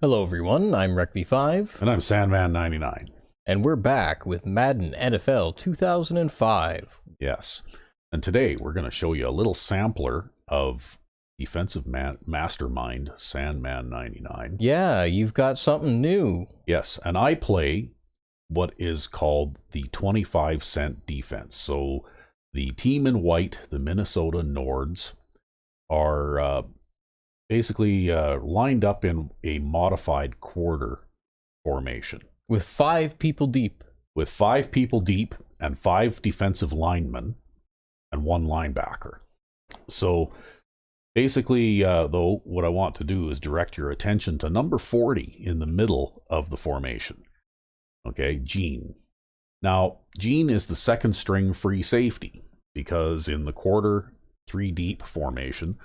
Hello everyone, I'm RecV5. And I'm Sandman99. And we're back with Madden NFL 2005. Yes. And today we're going to show you a little sampler of defensive mastermind Sandman99. Yeah, you've got something new. Yes, and I play what is called the 25-cent defense. So the team in white, the Minnesota Nords, are basically lined up in a modified quarter formation. With 5 people deep. With 5 people deep and 5 defensive linemen and 1 linebacker. So basically, though, what I want to do is direct your attention to number 40 in the middle of the formation. Okay, Gene. Now, Gene is the second string free safety because in the quarter 3 deep formation,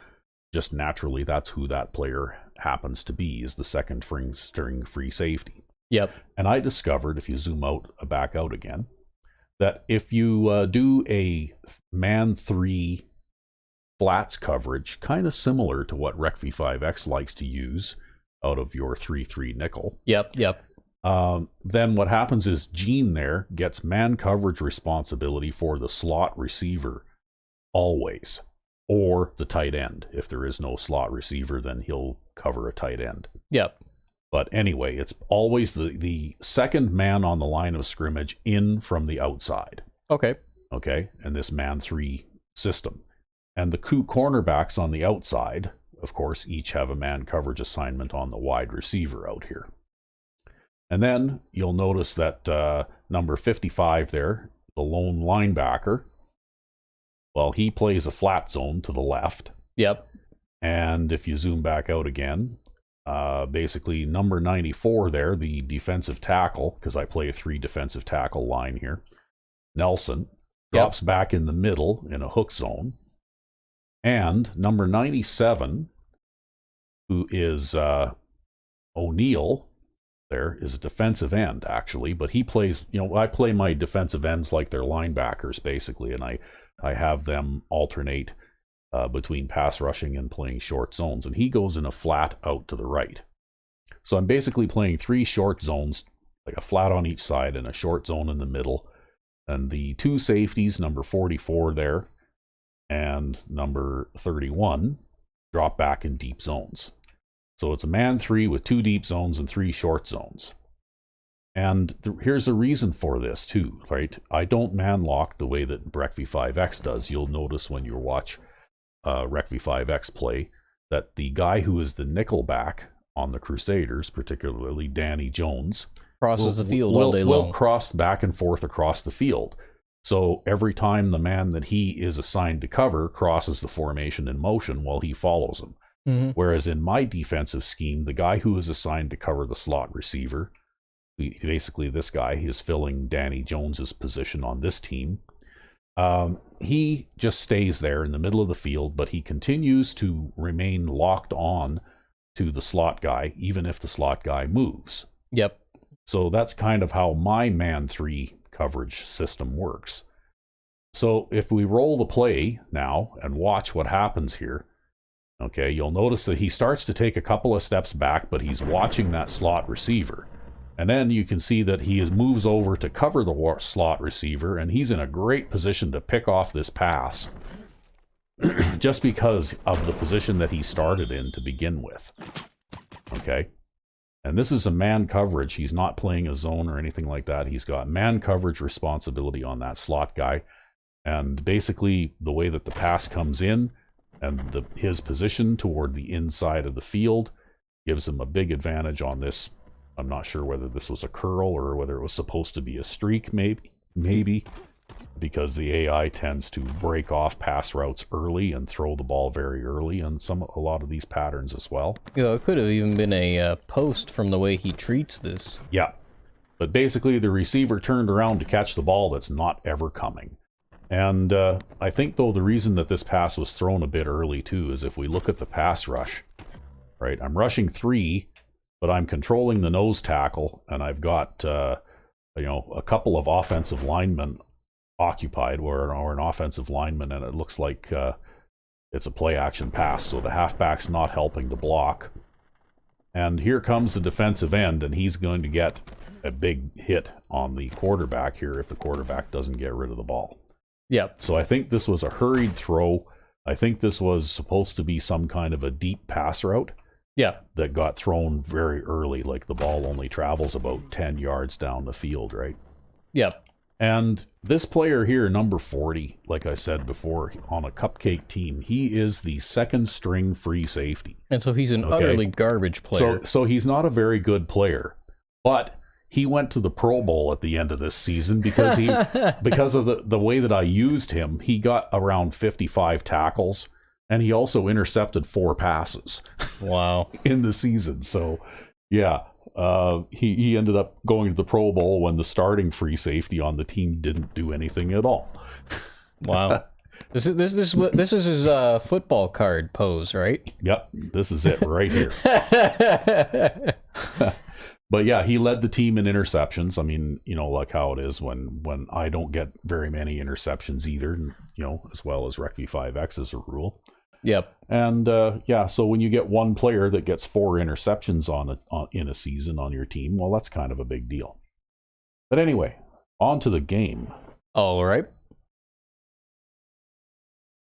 just naturally that's who that player happens to be, is the second string free safety. Yep. And I discovered, if you zoom out, back out again, that if you do a man 3 flats coverage, kind of similar to what RecV5X likes to use out of your 3-3 nickel. Yep. Then what happens is Gene there gets man coverage responsibility for the slot receiver always, or the tight end. If there is no slot receiver, then he'll cover a tight end. Yep. But anyway, it's always the second man on the line of scrimmage in from the outside. Okay. Okay, and this man 3 system. And the 2 cornerbacks on the outside, of course, each have a man coverage assignment on the wide receiver out here. And then you'll notice that number 55 there, the lone linebacker, well, he plays a flat zone to the left. Yep. And if you zoom back out again, basically number 94 there, the defensive tackle, because I play a 3 defensive tackle line here, Nelson, drops back in the middle in a hook zone. And number 97, who is O'Neill, there is a defensive end, actually, but he plays, I play my defensive ends like they're linebackers, basically, and I have them alternate between pass rushing and playing short zones, and he goes in a flat out to the right. So I'm basically playing 3 short zones, like a flat on each side and a short zone in the middle, and the 2 safeties, number 44 there and number 31, drop back in deep zones. So it's a man 3 with 2 deep zones and 3 short zones. And here's a reason for this too, right? I don't man lock the way that RecV5X does. You'll notice when you watch RecV5X play that the guy who is the nickel back on the Crusaders, particularly Danny Jones, crosses the field all day long. Will cross back and forth across the field. So every time the man that he is assigned to cover crosses the formation in motion while he follows him. Mm-hmm. Whereas in my defensive scheme, the guy who is assigned to cover the slot receiver, basically this guy, is filling Danny Jones's position on this team. He just stays there in the middle of the field, but he continues to remain locked on to the slot guy, even if the slot guy moves. Yep. So that's kind of how my man 3 coverage system works. So if we roll the play now and watch what happens here, okay, you'll notice that he starts to take a couple of steps back, but he's watching that slot receiver. And then you can see that he moves over to cover the slot receiver, and he's in a great position to pick off this pass just because of the position that he started in to begin with. Okay? And this is a man coverage. He's not playing a zone or anything like that. He's got man coverage responsibility on that slot guy. And basically, the way that the pass comes in, and his position toward the inside of the field gives him a big advantage on this. I'm not sure whether this was a curl or whether it was supposed to be a streak, maybe, because the AI tends to break off pass routes early and throw the ball very early, and a lot of these patterns as well. Yeah, it could have even been a post from the way he treats this. Yeah, but basically the receiver turned around to catch the ball that's not ever coming. And I think, though, the reason that this pass was thrown a bit early, too, is if we look at the pass rush, right? I'm rushing 3, but I'm controlling the nose tackle, and I've got, a couple of offensive linemen occupied, or an offensive lineman, and it looks like it's a play-action pass, so the halfback's not helping to block. And here comes the defensive end, and he's going to get a big hit on the quarterback here if the quarterback doesn't get rid of the ball. Yep. So I think this was a hurried throw. I think this was supposed to be some kind of a deep pass route. Yeah. That got thrown very early, like the ball only travels about 10 yards down the field, right? Yep. And this player here, number 40, like I said before, on a cupcake team, he is the second string free safety. And so he's an utterly garbage player. So he's not a very good player, but he went to the Pro Bowl at the end of this season because because of the way that I used him. He got around 55 tackles. And he also intercepted 4 passes. Wow. In the season. So, yeah, he ended up going to the Pro Bowl when the starting free safety on the team didn't do anything at all. Wow. This is his football card pose, right? Yep, this is it right here. But yeah, he led the team in interceptions. I mean, like how it is when I don't get very many interceptions either, as well as Rec V5X as a rule. Yep. And so when you get one player that gets 4 interceptions in a season on your team, well, that's kind of a big deal. But anyway, on to the game. All right.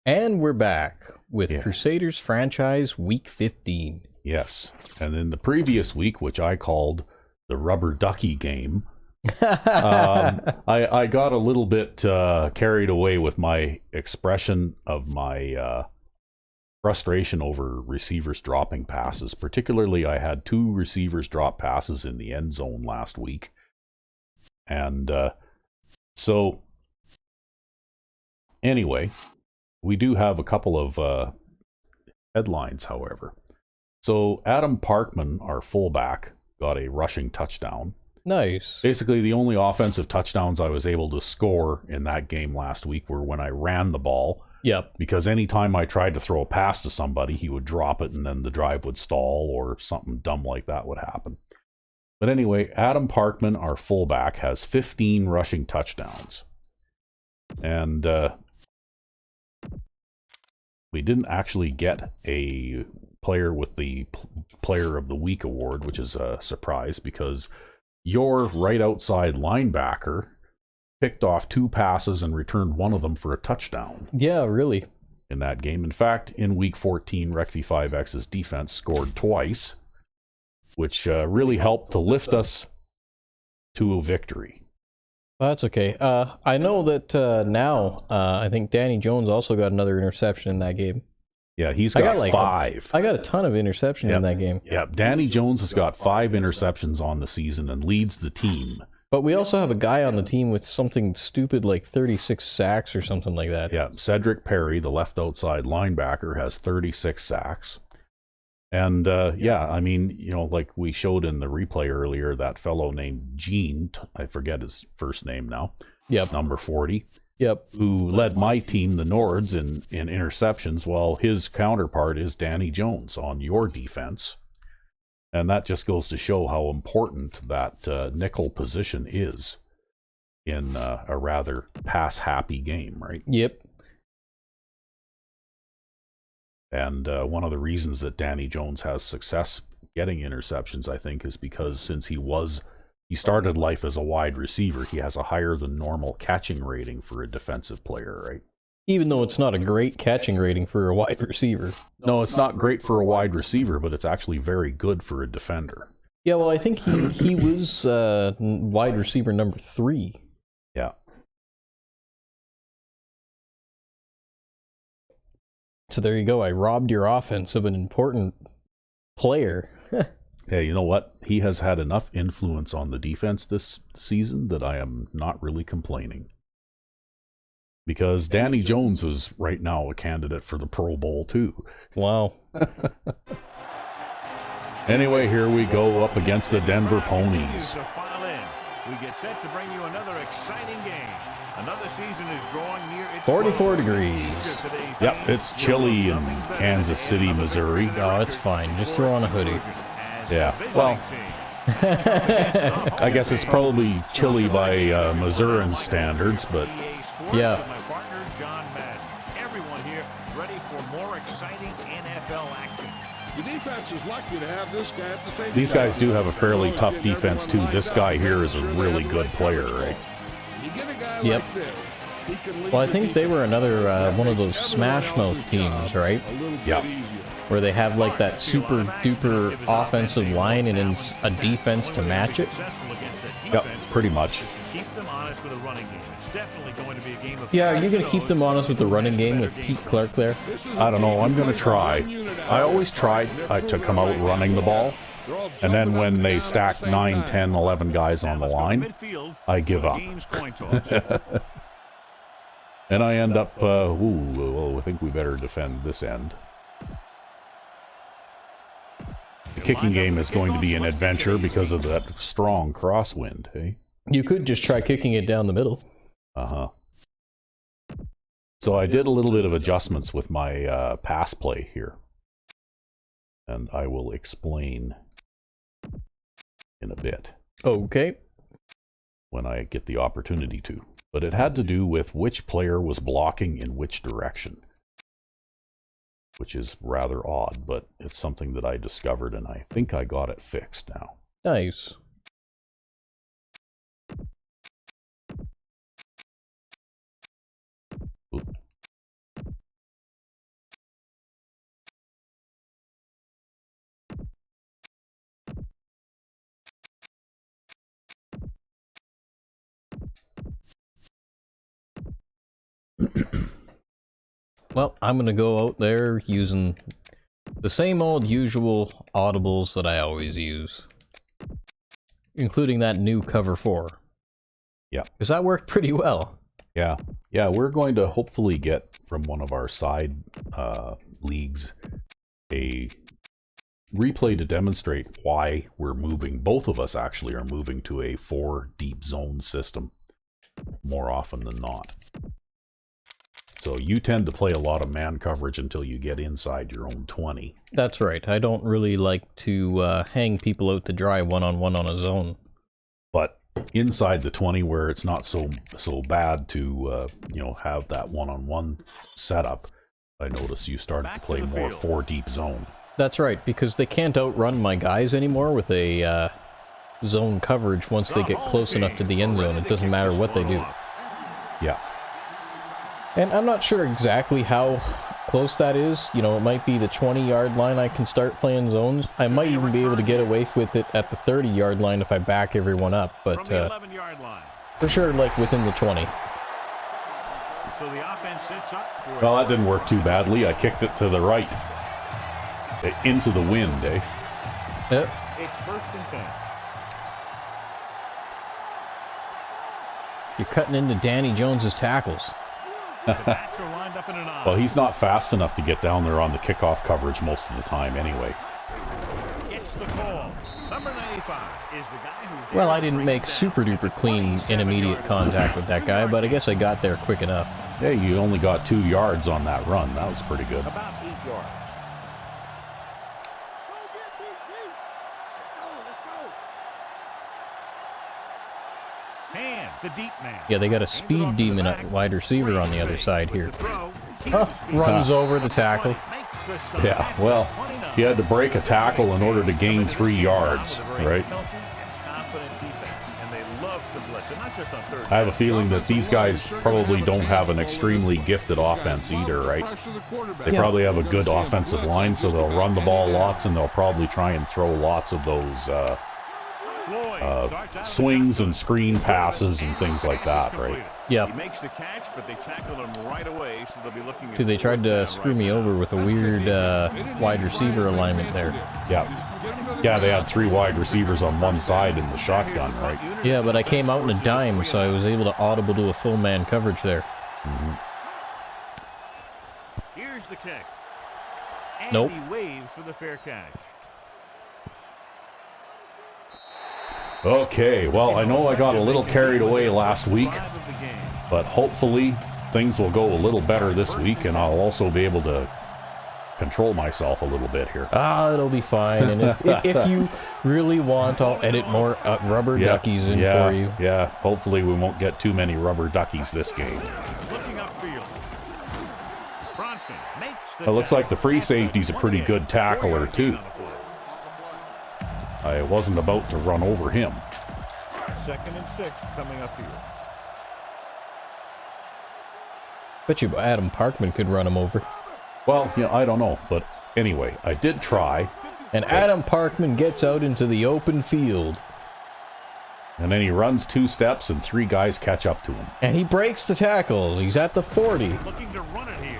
And we're back with Crusaders franchise week 15. Yes. And in the previous week, which I called the rubber ducky game, I got a little bit carried away with my expression of my frustration over receivers dropping passes. Particularly, I had 2 receivers drop passes in the end zone last week. And so, anyway, we do have a couple of headlines, however. So, Adam Parkman, our fullback, got a rushing touchdown. Nice. Basically, the only offensive touchdowns I was able to score in that game last week were when I ran the ball. Yep. Because anytime I tried to throw a pass to somebody, he would drop it and then the drive would stall or something dumb like that would happen. But anyway, Adam Parkman, our fullback, has 15 rushing touchdowns. And we didn't actually get a player with the Player of the Week award, which is a surprise because your right outside linebacker picked off 2 passes and returned one of them for a touchdown. Yeah, really. In that game. In fact, in week 14, Rec V5X's defense scored twice, which really helped to lift us to a victory. Well, that's okay. I know that now I think Danny Jones also got another interception in that game. Yeah, he's got 5. I got a ton of interception in that game. Yeah, Danny Jones has got 5 interceptions on the season and leads the team. But we also have a guy on the team with something stupid like 36 sacks or something like that. Yeah, Cedric Perry, the left outside linebacker, has 36 sacks. And I mean, like we showed in the replay earlier, that fellow named Gene, I forget his first name now. Yep. Number 40. Yep. Who led my team, the Nords, in interceptions, while his counterpart is Danny Jones on your defense. And that just goes to show how important that nickel position is in a rather pass-happy game, right? Yep. And one of the reasons that Danny Jones has success getting interceptions, I think, is because since he started life as a wide receiver, he has a higher than normal catching rating for a defensive player, right? Even though it's not a great catching rating for a wide receiver. No, it's not great for a wide receiver, but it's actually very good for a defender. Yeah, well, I think he was wide receiver number 3. Yeah. So there you go. I robbed your offense of an important player. Hey, you know what? He has had enough influence on the defense this season that I am not really complaining. Because Danny Jones is right now a candidate for the Pro Bowl, too. Wow. Anyway, here we go up against the Denver Ponies. We get set to bring you another exciting game. Another season is drawing near its 44 degrees. Yep, it's chilly in Kansas City, Missouri. Oh, it's fine. Just throw on a hoodie. Yeah, well, I guess it's probably chilly by Missourian standards, but... Yeah. My partner, John Madden. Everyone here ready for more exciting NFL action. Division defense is lucky to have this guy at the same. These guys do have a fairly tough defense too. This guy here is a really good player, right? Yep. Well, I think they were another one of those Smash Mouth teams, right? Yeah. Where they have like that super duper offensive line and then a defense to match it. Yep, pretty much. Keep them honest with a running game. It's definitely going to be a game of Yeah, you're going to keep them honest with the running game with Pete Clark there? I don't know. I'm going to try. I always try to come out running the ball. And then when they stack 9, 10, 11 guys on the line, I give up. And I end up, I think we better defend this end. The kicking game is going to be an adventure because of that strong crosswind, hey? You could just try kicking it down the middle. Uh-huh. So I did a little bit of adjustments with my pass play here. And I will explain in a bit. Okay. When I get the opportunity to. But it had to do with which player was blocking in which direction. Which is rather odd, but it's something that I discovered, and I think I got it fixed now. Nice. Oop. Well, I'm going to go out there using the same old usual audibles that I always use. Including that new cover 4. Yeah. Because that worked pretty well. Yeah. Yeah, we're going to hopefully get from one of our side leagues a replay to demonstrate why we're moving. Both of us actually are moving to a 4 deep zone system more often than not. So you tend to play a lot of man coverage until you get inside your own 20. That's right. I don't really like to hang people out to dry one-on-one on a zone. But inside the 20 where it's not so bad to have that one-on-one setup, I notice you started to play more 4 deep zone. That's right, because they can't outrun my guys anymore with a zone coverage once they get close enough to the end zone. It doesn't matter what they do. Yeah. And I'm not sure exactly how close that is. You know, it might be the 20-yard line I can start playing zones. I might even be able to get away with it at the 30-yard line if I back everyone up. But for sure, like, within the 20. So the offense sets up. Well, that didn't work too badly. I kicked it to the right. Into the wind, eh? Yep. It's 1st and 10. You're cutting into Danny Jones's tackles. Well, he's not fast enough to get down there on the kickoff coverage most of the time anyway. Gets the call. Number 95 is the guy who's... Well, I didn't make super-duper clean and immediate contact with that guy, but I guess I got there quick enough. Hey, you only got 2 yards on that run. That was pretty good. About 8 yards. The deep man. Yeah, they got a speed demon at wide receiver on the other side here. Runs over the tackle. Yeah, well, he had to break a tackle in order to gain 3 yards, right? I have a feeling that these guys probably don't have an extremely gifted offense either, right? They probably have a good offensive line, so they'll run the ball lots, and they'll probably try and throw lots of those swings and screen passes and things like that, right? Yeah. He makes the catch, but they tackle him right away, so they'll be looking. So they tried to screw me over with a weird wide receiver alignment there. Yeah. Yeah, they had 3 wide receivers on one side in the shotgun, right? Yeah, but I came out in a dime, so I was able to audible to a full man coverage there. Mm-hmm. Here's the kick. And nope. He waves for the fair catch. Okay, well, I know I got a little carried away last week, but hopefully things will go a little better this week, and I'll also be able to control myself a little bit here. It'll be fine, and if you really want, I'll edit more rubber duckies in for you. Yeah, hopefully we won't get too many rubber duckies this game. Bronson makes the It looks like the free safety's a pretty good tackler, too. I wasn't about to run over him. 2nd and 6 coming up here. Bet you Adam Parkman could run him over. Well, I don't know, but anyway, I did try. And Adam Parkman gets out into the open field. And then he runs 2 steps and 3 guys catch up to him. And he breaks the tackle. He's at the 40. Looking to run it here.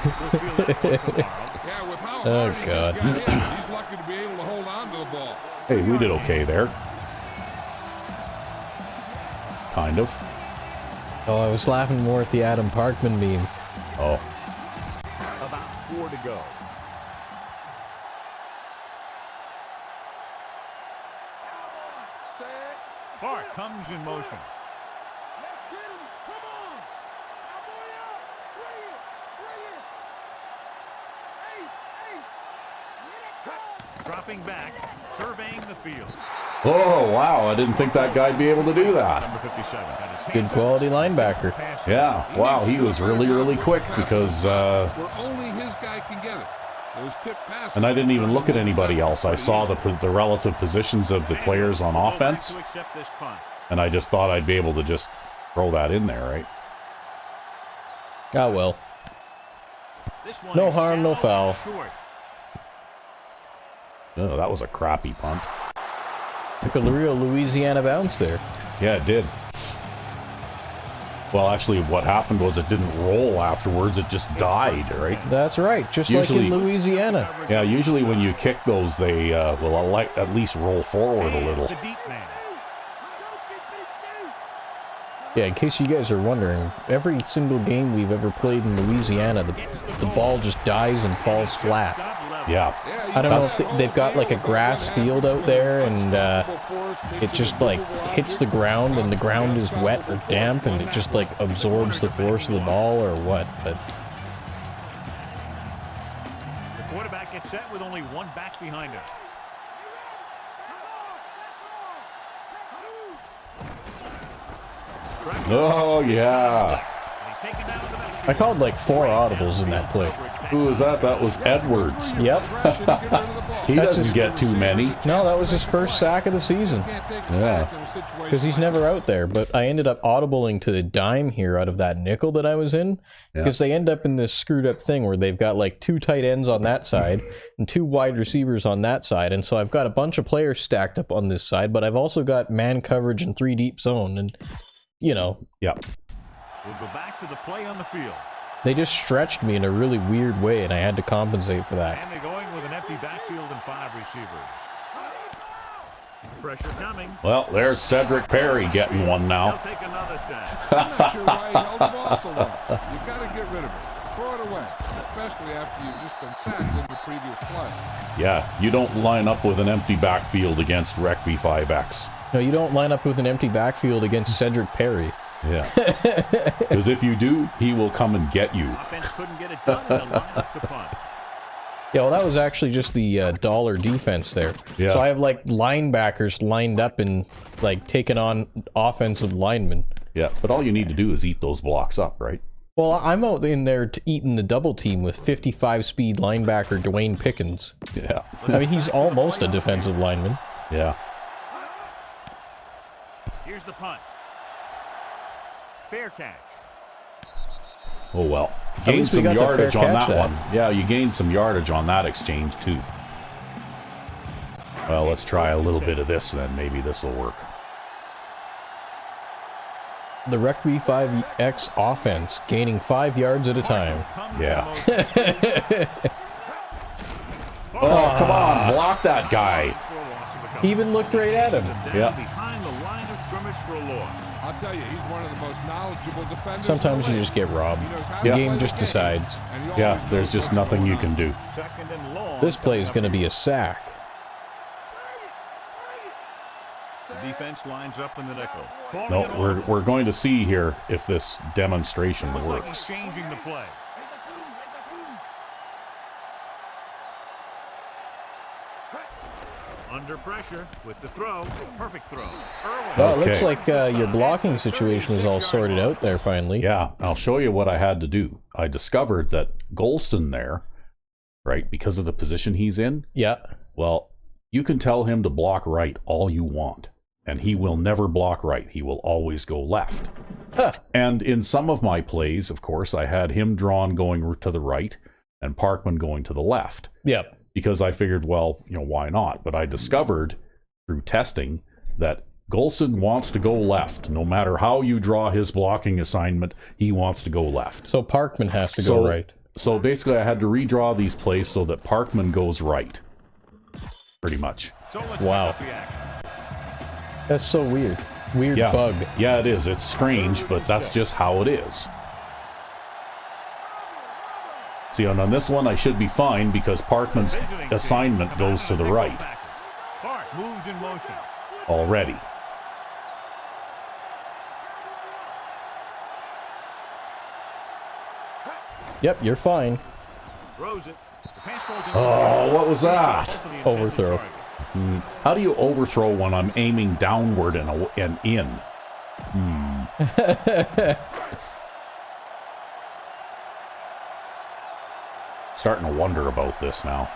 We'll feel that one tomorrow. Yeah, with how Oh, hard he God. just got in, he's lucky to be able to hold on to the ball. Hey, we did okay there. Kind of. Oh, I was laughing more at the Adam Parkman meme. Oh. About 4 to go. Park comes in motion. Dropping back, surveying the field. Oh, wow. I didn't think that guy'd be able to do that. Number 57 got his Good hands quality up. linebacker. Yeah, wow. He was really, really quick because... Where only his guy can get it. Those tip passes. and I didn't even look at anybody else. I saw the relative positions of the players on offense, To accept this punt. and I just thought I'd be able to just throw that in there, right? Ah, well. This one No is harm, no shallow foul. and short. Oh, that was a crappy punt. Took a real Louisiana bounce there. Yeah, it did. Well, actually, what happened was it didn't roll afterwards. It just died, right? That's right, just Usually- like in Louisiana. Yeah, usually when you kick those, they will at least roll forward a little. The deep man. Yeah, in case you guys are wondering, every single game we've ever played in Louisiana, the ball just dies and falls flat. Yeah. I don't know if they've got like a grass field out there and it just like hits the ground and the ground is wet or damp and it just like absorbs the force of the ball or what, but The quarterback gets set with only one back behind him. Oh, yeah. He's taken down in the backfield. I called like 4 audibles in that play. Who was that? That was Edwards. Yep. He That's doesn't his- get too many. No, that was his first sack of the season. Yeah. Because he's never out there, but I ended up audibling to the dime here out of that nickel that I was in. Yeah. Because they end up in this screwed up thing where they've got like 2 tight ends on that side and 2 wide receivers on that side. And so I've got a bunch of players stacked up on this side, but I've also got man coverage and 3 deep zone. And, you know, Yeah. We'll go back to the play on the field. they just stretched me in a really weird way, and I had to compensate for that. And they're going with an empty backfield and 5 receivers. Pressure coming. Well, there's Cedric Perry getting one They'll now. take another sack. I'm not sure why he held the ball so long. You got to get rid of it. Throw it away, especially after you've just been sacked in the previous play. Yeah, you don't line up with an empty backfield against Rec V5X. No, you don't line up with an empty backfield against Cedric Perry. Yeah. Because if you do, he will come and get you. Offense couldn't get it done in the lineup to punt. Yeah, well, that was actually just the dollar defense there. Yeah. So I have like linebackers lined up and like taking on offensive linemen. Yeah, but all you need to do is eat those blocks up, right? Well, I'm out in there eating the double team with 55 speed linebacker Dwayne Pickens. Yeah. I mean, he's almost a defensive lineman. Yeah. Here's the punt. Fair catch. Oh, well. At Gained least we some got the yardage fair on catch that then. one. Yeah, you gained some yardage on that exchange, too. Well, let's try a little bit of this then. Maybe this will work. The Rec V5X offense gaining 5 yards at a time. Comes Yeah. in motion. Oh, come on. Block that guy. For a loss of a couple. He even looked right at him. Down Yeah. behind the line of scrimmage for a loss. I'll tell you, he's one of the most knowledgeable defenders. Sometimes in you the just get robbed. league. He knows how The to game play just game, decides. and he Yeah, always there's knows just what's nothing going you on. can do. Second and long. This play is going to be a sack. The defense lines up in the nickel. Calling No, it off. we're going to see here if this demonstration Looks like he's works. changing the play. Under pressure with the throw. Perfect throw. Irwin. Well, it looks Okay. like your blocking situation was all sorted out there finally. Yeah, I'll show you what I had to do. I discovered that Golston there, right, because of the position he's in, Yeah. well, You can tell him to block right all you want, and he will never block right. He will always go left. Huh. And in some of my plays, of course, I had him drawn going to the right and Parkman going to the left. Yep. Because I figured, well, why not? But I discovered through testing that Golston wants to go left. No matter how you draw his blocking assignment, he wants to go left. So Parkman has to go right. So basically I had to redraw these plays so that Parkman goes right. Pretty much. So let's Wow. pick up the action. That's so weird. Weird bug. Yeah, it is. It's strange, but that's just how it is. See, and on this one I should be fine because Parkman's assignment goes to the right Park moves in motion. already. Yep, you're fine. Throws it. The pass goes in. Oh, what was that? Overthrow. How do you overthrow when I'm aiming downward and in? Starting to wonder about this now.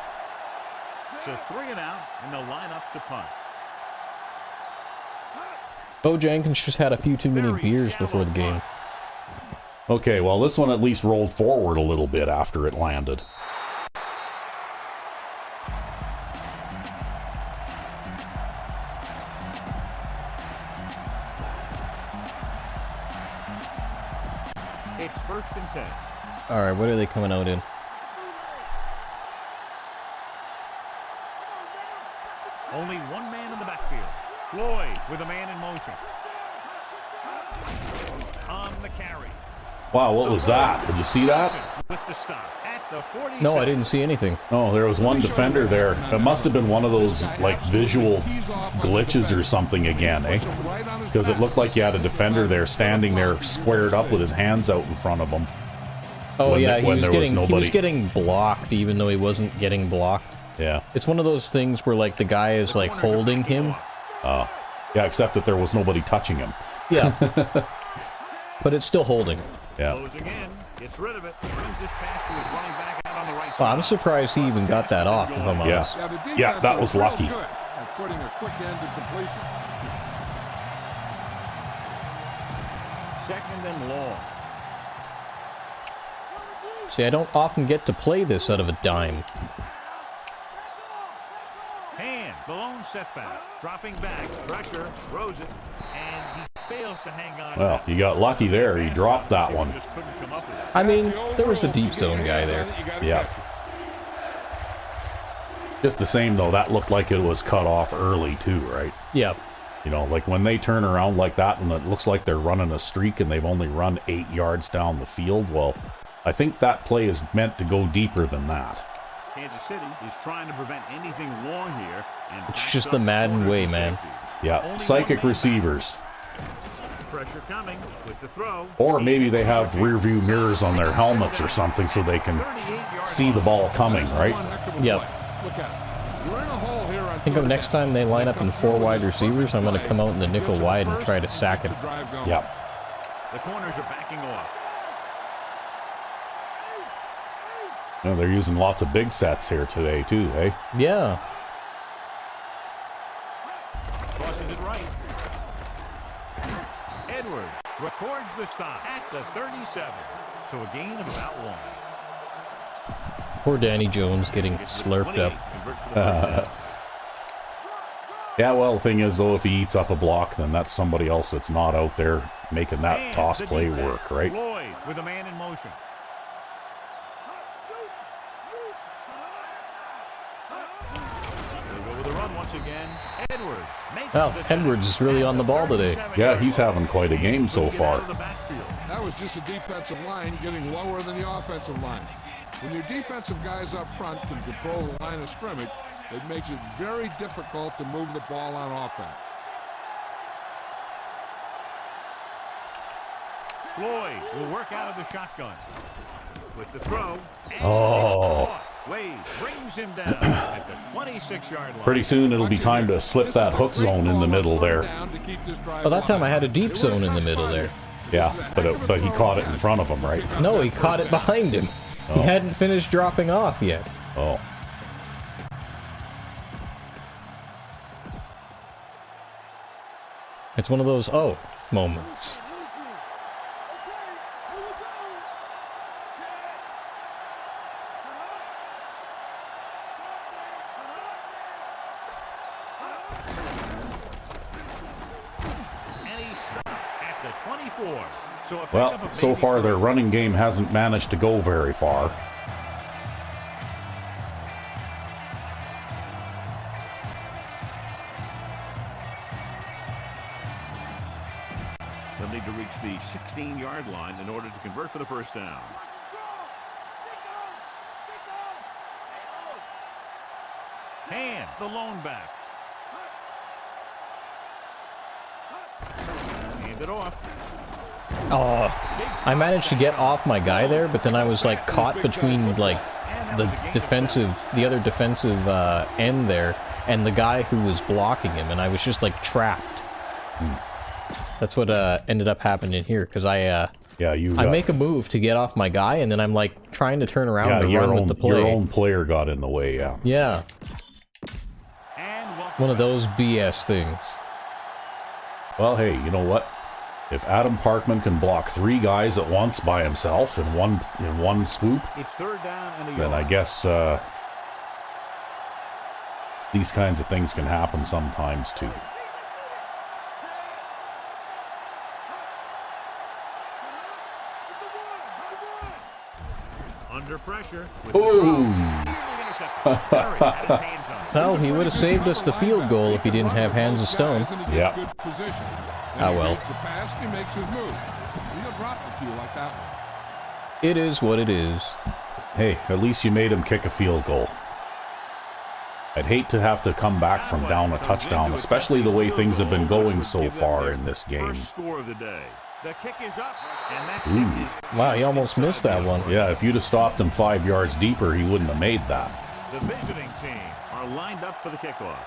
So 3 and out, and they'll line up to punt. Bo Jenkins just had a few too many beers before the game. Okay, well, this one at least rolled forward a little bit after it landed. It's 1st and 10. All right, what are they coming out in? Only one man in the backfield. Floyd with a man in motion. On the carry. Wow, what was that? Did you see that? With the stop at the 47. No, I didn't see anything. Oh, there was one defender there. It must have been one of those, like, visual glitches or something again, eh? Because it looked like you had a defender there standing there squared up with his hands out in front of him. Oh, When yeah, the- when there was he was nobody. getting blocked even though he wasn't getting blocked. Yeah. It's one of those things where, like, the guy is, like, holding him. Yeah, except that there was nobody touching him. Yeah. But it's still holding. Yeah. Closing in. Gets rid of it. Brings this pass to his running back out on the right Well, I'm side. surprised he even got that off, if I'm honest. Yeah, that was lucky. Putting a quick end to completion. 2nd and long. See, I don't often get to play this out of a dime. Hand, the lone setback. Dropping back. Pressure. Throws it. And he fails to hang on. Well, you got lucky there. He dropped that one. Just couldn't come up with it. I mean, there was a deep zone guy there. Yeah. Just the same, though, that looked like it was cut off early, too, right? Yeah. Like when they turn around like that and it looks like they're running a streak and they've only run 8 yards down the field, well, I think that play is meant to go deeper than that. Kansas City is trying to prevent anything long here. And It's just the Madden way, man. Yeah, psychic receivers. Pressure coming with the throw. Or maybe they have rear view mirrors on their helmets or something so they can see the ball coming, right? Yep. Look at it. You're in a hole here on I think of next time they line up in 4 wide receivers, I'm going to come out in the nickel wide and try to sack it. Yeah. The corners are backing off. They're using lots of big sets here today, too, eh? Yeah. Crosses it right. Edwards records the stop at the 37. So a gain of about 1. Poor Danny Jones getting slurped up. Yeah, well, the thing is, though, if he eats up a block, then that's somebody else that's not out there making that And toss the play defense. work, right? Floyd with a man in motion. They'll go with a run once again. Edwards makes Well, the tackle Edwards is really at on the ball today. 37 Yeah, yard he's line. having quite a game so Get out of far. the backfield. That was just a defensive line getting lower than the offensive line. When your defensive guys up front can control the line of scrimmage, it makes it very difficult to move the ball on offense. Floyd will work out of the shotgun. With the throw. And Oh. Wade brings him down at the 26-yard line. Pretty soon it'll be time to slip that hook zone in the middle there. Well, that time I had a deep zone in the middle there. Yeah, but he caught it in front of him, right? No, he caught it behind him. He hadn't finished dropping off yet. Oh. It's one of those oh moments. Well, so far their running game hasn't managed to go very far. They'll need to reach the 16-yard line in order to convert for the first down. Hand the lone back. Hand it off. Oh, I managed to get off my guy there, but then I was like caught between like the other defensive end there, and the guy who was blocking him, and I was just like trapped. That's what ended up happening here, because I make a move to get off my guy, and then I'm like trying to turn around to run with the play. Your own player got in the way, yeah. Yeah. One of those BS things. Well, hey, you know what? If Adam Parkman can block 3 guys at once by himself in one swoop, it's third down and a then I guess these kinds of things can happen sometimes too. Under pressure. Well, he would have saved us the field goal if he didn't have hands of stone. Yeah. Oh well. It is what it is. Hey, at least you made him kick a field goal. I'd hate to have to come back from down a touchdown, especially the way things have been going so far in this game. First score of the day. The kick is up, and that kick is wow, he almost missed that one. Yeah, if you'd have stopped him 5 yards deeper, he wouldn't have made that. The visiting team are lined up for the kickoff.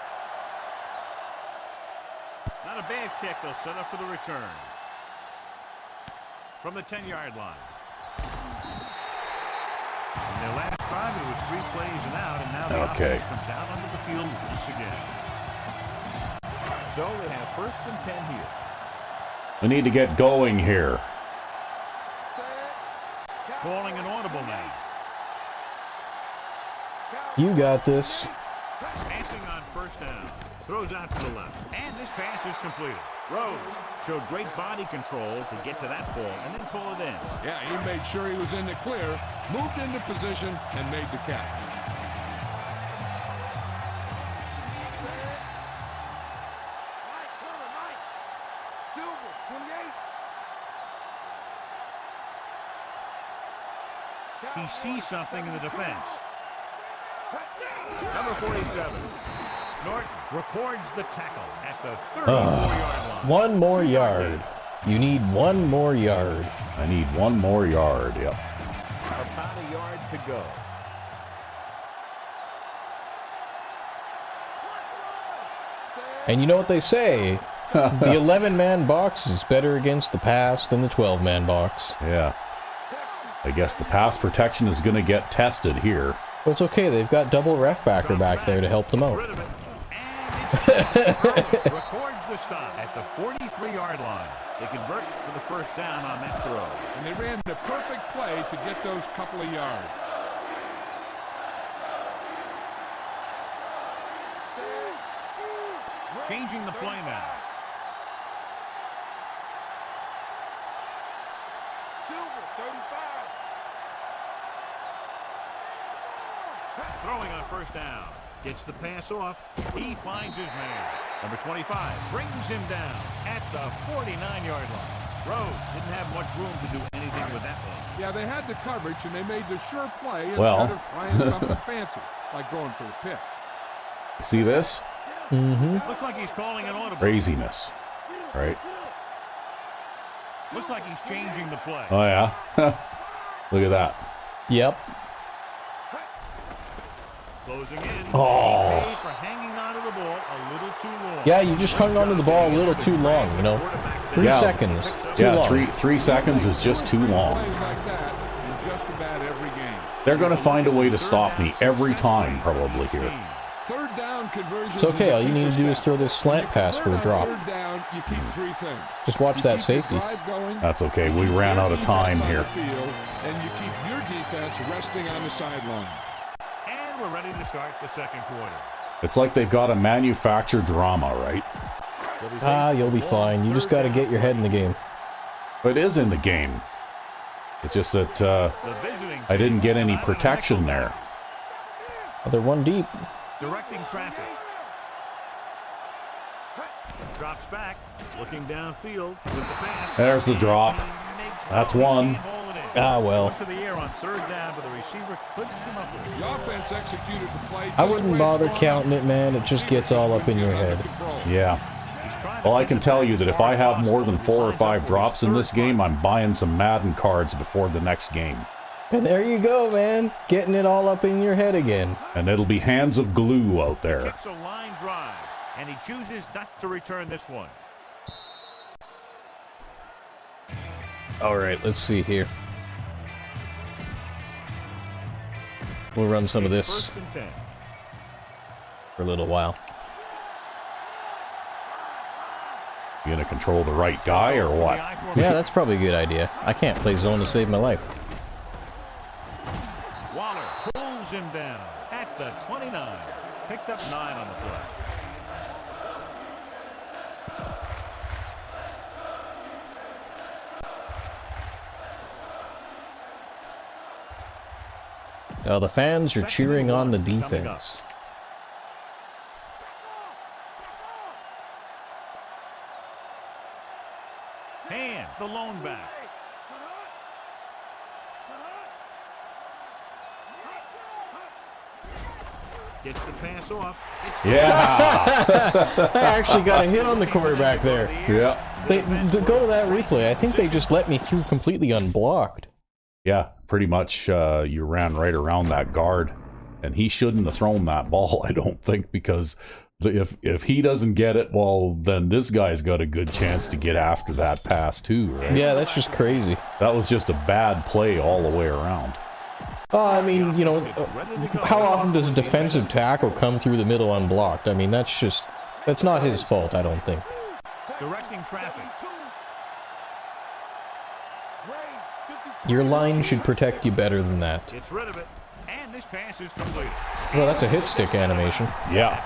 Not a bad kick. They'll set up for the return. From the 10-yard line. In their last drive, it was 3 plays and out, and now the offense comes out onto the field once again. So they have first and 10 here. We need to get going here. Calling an audible now. You got this. Passing on first down. Throws out to the left. And this pass is completed. Rose showed great body control to get to that ball and then pull it in. Yeah, he made sure he was in the clear, moved into position, and made the catch. He sees something in the defense. Number 47. Norton records the tackle at the 34-yard line. 1 more yard. You need 1 more yard. I need 1 more yard, yep. About a yard to go. And you know what they say? The 11-man box is better against the pass than the 12-man box. Yeah. I guess the pass protection is going to get tested here. Well, it's okay. They've got double ref backer back there to help them out. Records the stop at the 43-yard line. They convert for the first down on that throw. And they ran the perfect play to get those couple of yards. Changing the play now. Throwing on first down. Gets the pass off. He finds his man. Number 25 brings him down at the 49-yard line. Rose didn't have much room to do anything with that one. Yeah, they had the coverage, and they made the sure play instead of trying something fancy, like going for the pick. See this? Mm-hmm. Looks like he's calling an audible. Craziness, right? Looks like he's changing the play. Oh, yeah? Look at that. Yep. Closing in. Oh. For hanging onto the ball a little too long. Yeah, you just hung onto the ball a little too long, you know. 3 seconds. Too long. 3 seconds is just too long. Plays like that in just about every game. They're going to find a way to stop me every time, probably here. Third down on conversions. It's okay. All you need to do is throw this slant pass for a drop. Third down, you keep three things. Just watch that safety. That's okay. We ran out of time here. And you keep your defense resting on the sideline. And we're ready to start the second quarter. It's like they've got a manufactured drama, right? You'll be fine. You just got to get your head in the game. It is in the game. It's just that I didn't get any protection there. Oh, they're one deep. Directing traffic. Drops back, looking downfield with the pass. There's the drop. That's one. Ah, well. To the air on third down, but the receiver couldn't come up with it. The offense executed the play. I wouldn't bother counting it, man. It just gets all up in your head. Yeah. Well, I can tell you that if I have more than 4 or 5 drops in this game, I'm buying some Madden cards before the next game. And there you go, man. Getting it all up in your head again. And it'll be hands of glue out there. Kicks a line drive, and he chooses not to return this one. All right, let's see here. We'll run some of this First and 10. for a little while. You gonna control the right guy or what? Yeah, that's probably a good idea. I can't play zone to save my life. Waller pulls him down at the 29. Picked up 9 on the play. The fans are cheering on the defense. Hand, the lone back. Gets the pass off. Yeah. I actually got a hit on the quarterback there. Yeah. To go to that replay, I think they just let me through completely unblocked. Yeah, pretty much you ran right around that guard. And he shouldn't have thrown that ball, I don't think, because if he doesn't get it, well, then this guy's got a good chance to get after that pass too, right? Yeah, that's just crazy. That was just a bad play all the way around. I mean, you know, how often does a defensive tackle come through the middle unblocked? I mean, that's not his fault, I don't think. Directing traffic. Your line should protect you better than that. Gets rid of it, and this pass is complete. Well, that's a hit stick animation. Yeah.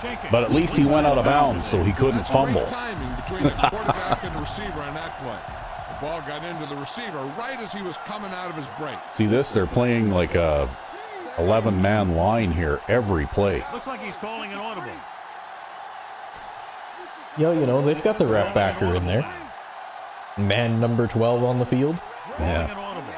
27. But at least he went out of bounds, so he couldn't fumble. Great timing between the quarterback and the receiver on that play. The ball got into the receiver right as he was coming out of his break. See this? They're playing like a 11-man line here every play. Looks like he's calling an audible. Yo, you know, they've got the ref backer in there. Man number 12 on the field. Yeah. Calling an audible.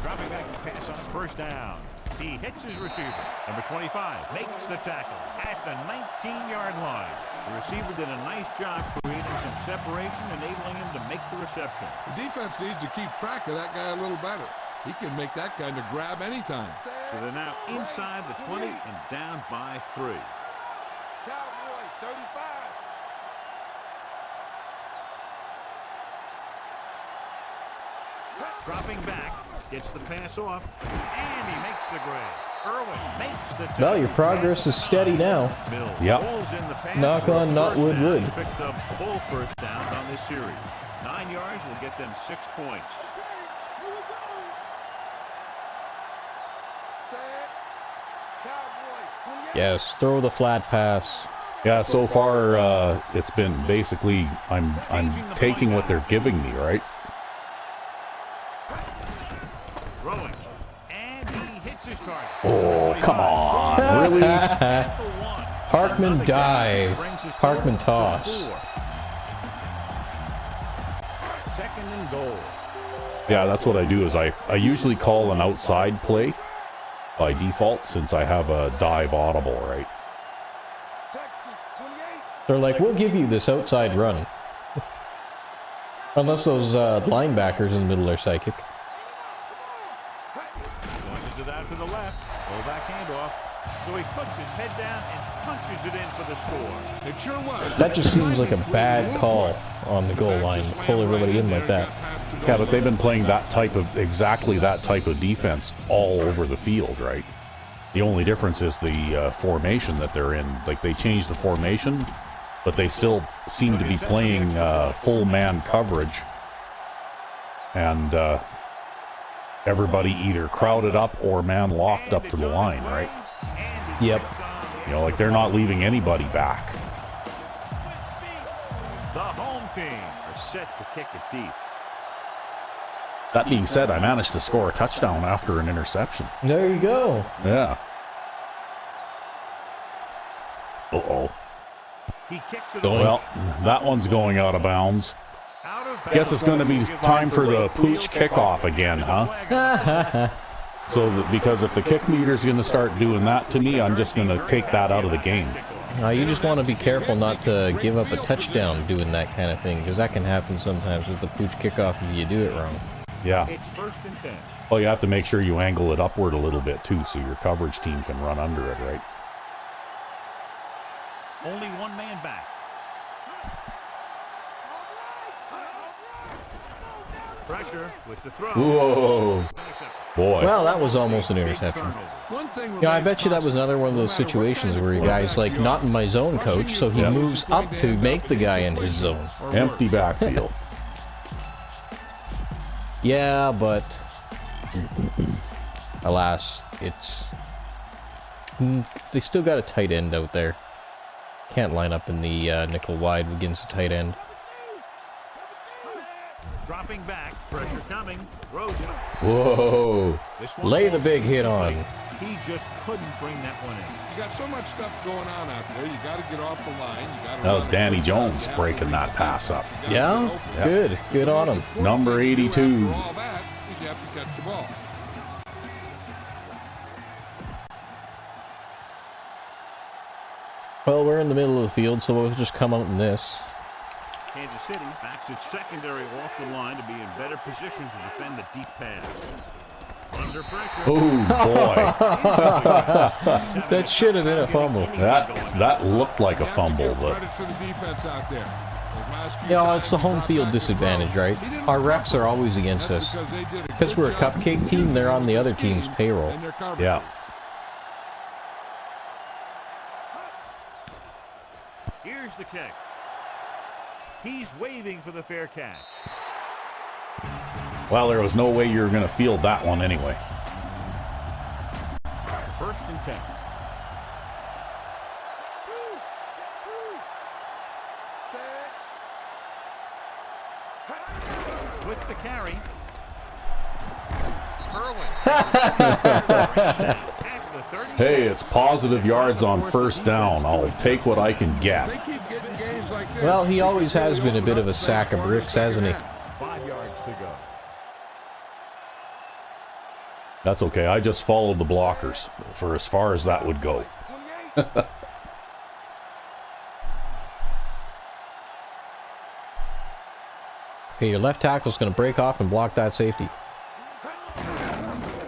Dropping back to pass on first down. He hits his receiver. Number 25 makes the tackle at the 19-yard line. The receiver did a nice job creating some separation, enabling him to make the reception. The defense needs to keep track of that guy a little better. He can make that kind of grab anytime. So they're now inside the 20 and down by 3. Cowboy 35. Dropping back, gets the pass off, and he makes the grab. Irwin makes the tackle. Well, your progress is steady now. Mills Yep. pulls in the pass Knock for a on, not first wood, down. wood. He's picked up full first downs on this series. 9 yards will get them 6 points. Set. Cowboy 28. Yes, throw the flat pass. Yeah, so far it's been basically I'm taking what they're giving me, right? Throwing. And he hits his target. Oh, come on. Really? Parkman dive. Parkman toss. 2nd and goal. Yeah, that's what I do is I usually call an outside play by default since I have a dive audible, right? Texas 28. They're like, we'll give you this outside run. Unless those linebackers in the middle are psychic. Launches it out to the left. Fullback handoff. So he puts his head down and punches it in for the score. It sure was. That just seems like a bad call on the goal line to pull everybody in like that. Yeah, but they've been playing exactly that type of defense all over the field, right? The only difference is the formation that they're in. Like, they changed the formation, but they still seem to be playing full man coverage. And everybody either crowded up or man locked up to the line, right? Yep. You know, like, they're not leaving anybody back. The home team are set to kick it deep. That being said, I managed to score a touchdown after an interception. There you go. Yeah. Uh-oh. He kicks it Well, that one's going out of bounds. Guess it's going to be time for the pooch kickoff again, huh? So, because if the kick meter's going to start doing that to me, I'm just going to take that out of the game. You just want to be careful not to give up a touchdown doing that kind of thing, because that can happen sometimes with the pooch kickoff if you do it wrong. Yeah. It's 1st and 10. Well, you have to make sure you angle it upward a little bit, too, so your coverage team can run under it, right? Only one man back. Pressure with the throw. Whoa. Boy. Well, that was almost an interception. Yeah, I bet you that was another one of those situations where your guy's like, not in my zone, coach, so he moves up to make the guy in his zone. Empty backfield. Yeah, but alas, it's they still got a tight end out there. Can't line up in the nickel wide against a tight end. Dropping back, pressure coming. Rosen. Whoa. Lay the big hit on. He just couldn't bring that one in. You got so much stuff going on out there. You got to get off the line. You got to That was Danny Jones breaking that pass up. Yeah? Good on him. Number 82. For all that, you have to catch the ball. Well, we're in the middle of the field, so we'll just come out in this. Kansas City backs its secondary off the line to be in better position to defend the deep pass. Under pressure. Oh, boy. That should have been a fumble. That looked like a fumble, but Credit to the defense out there. Yeah, it's the home field disadvantage, right? Our refs are always against us. Because we're a cupcake team, they're on the other team's payroll. yeah. Here's the kick. He's waving for the fair catch. Well, there was no way you were going to field that one anyway. 1st and 10. With the carry. Hey, it's positive yards on 1st down. I'll take what I can get. Well, he always has been a bit of a sack of bricks, hasn't he? 5 yards to go. That's okay. I just followed the blockers for as far as that would go. Okay, your left tackle's going to break off and block that safety.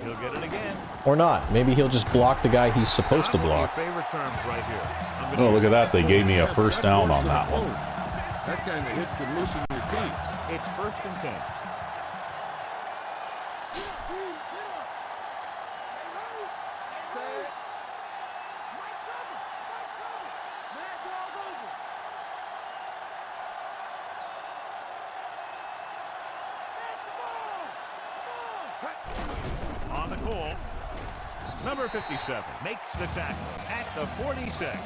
He'll get it again. Or not. Maybe he'll just block the guy he's supposed to block. Favorite terms right here. Oh, look at that. They gave me a 1st down on that one. That kind of hit could loosen your team. It's 1st and 10. On the call, number 57 makes the tackle at the 46,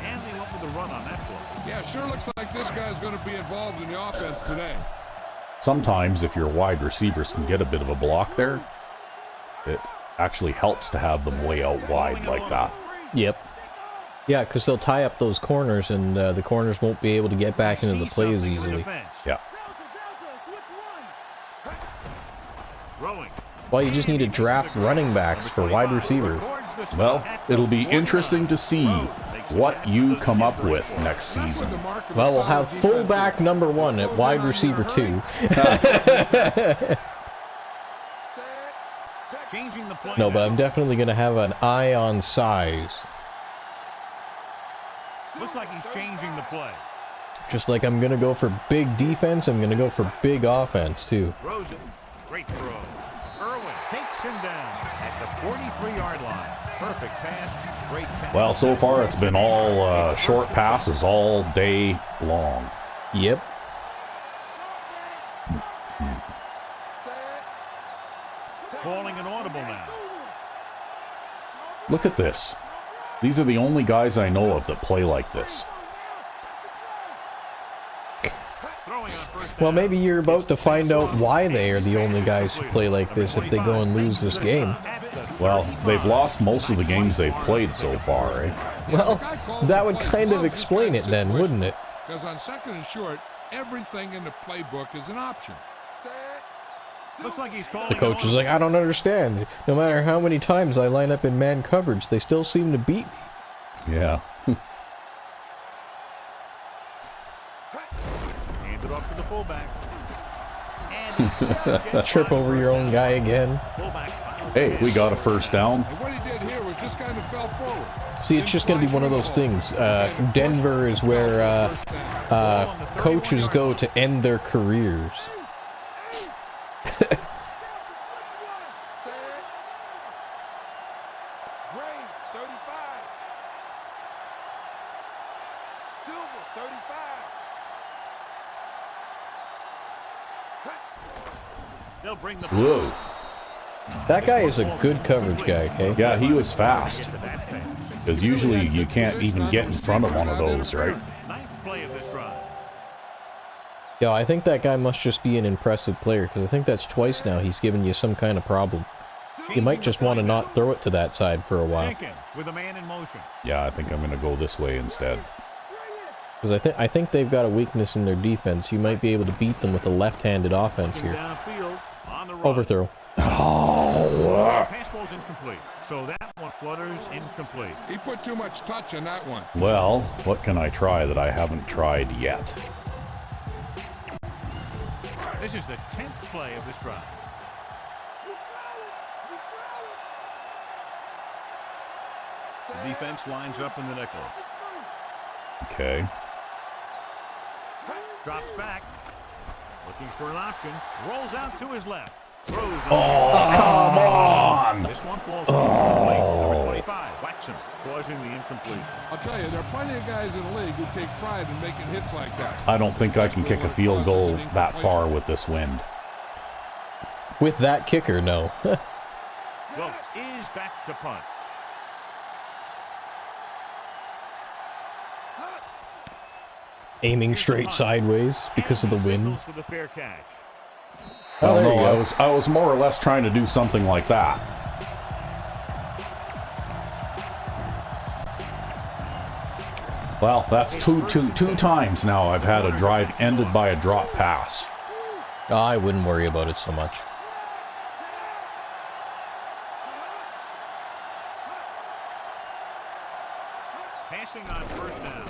and they went with the run on that play. Yeah, sure looks like this guy's going to be involved in the offense today. Sometimes, if your wide receivers can get a bit of a block there, it actually helps to have them way out wide like that. Yep. Yeah, because they'll tie up those corners, and the corners won't be able to get back into the plays easily. Yeah. Well, you just need to draft running backs for wide receiver. Well, it'll be interesting to see what you come up with next season. Well, we'll have fullback number 1 at wide receiver 2. No, but I'm definitely going to have an eye on size. Looks like he's changing the play. Just like I'm going to go for big defense, I'm going to go for big offense, too. Rosen, great throw. Irwin takes him down at the 43-yard line. Perfect pass. Great pass. Well, so far it's been all short passes all day long. Yep. Calling an audible now. Look at this. These are the only guys I know of that play like this. Throwing on first Well, down. maybe you're about to find out why they are the only guys who play like this if they go and lose this game. Well, they've lost most of the games they've played so far, eh? Well, that would kind of explain it then, wouldn't it? Because on second and short, everything in the playbook is an option. Looks like he's calling The coach is like, I don't understand. No matter how many times I line up in man coverage, they still seem to beat me. Yeah. Hand it off to the fullback. And he just gets Trip by over your first own down. guy again. Fullback. Hey, we got a first down. And what he did here was just kind of fell forward. See, it's just going to be one of those things. Denver is where coaches go to end their careers. Gray, 35. Silver, 35. They'll bring the Whoa. That guy is a good coverage guy, okay? Yeah, he was fast. to that pass. Because usually you can't even get in front of one of those, right? Ninth play of this drive. Yeah, I think that guy must just be an impressive player, because I think that's twice now he's given you some kind of problem. You might just want to not throw it to that side for a while. Jenkins with a man in motion. Yeah, I think I'm going to go this way instead. Because I think they've got a weakness in their defense. You might be able to beat them with a left-handed offense here. Downfield on the run. Oh, Overthrow. Pass ball's incomplete. So that one flutters incomplete. He put too much touch on that one. well, what can I try that I haven't tried yet? This is the 10th play of this drive. The defense lines up in the nickel. Okay. Drops back. Looking for an option. Rolls out to his left. Throws. Come on! This one falls incomplete. Number 25. Waxham causing the incompletion. I'll tell you, there are plenty of guys in the league who take pride in making hits like that. I don't think I can kick a field goal that far with this wind. With that kicker, no. Wilkes is back to punt. Aiming straight sideways because of the wind. Signals for the fair catch. Oh, there you no, go. I was more or less trying to do something like that. Well, that's two times now I've had a drive ended by a drop pass. Oh, I wouldn't worry about it so much. Passing on first down.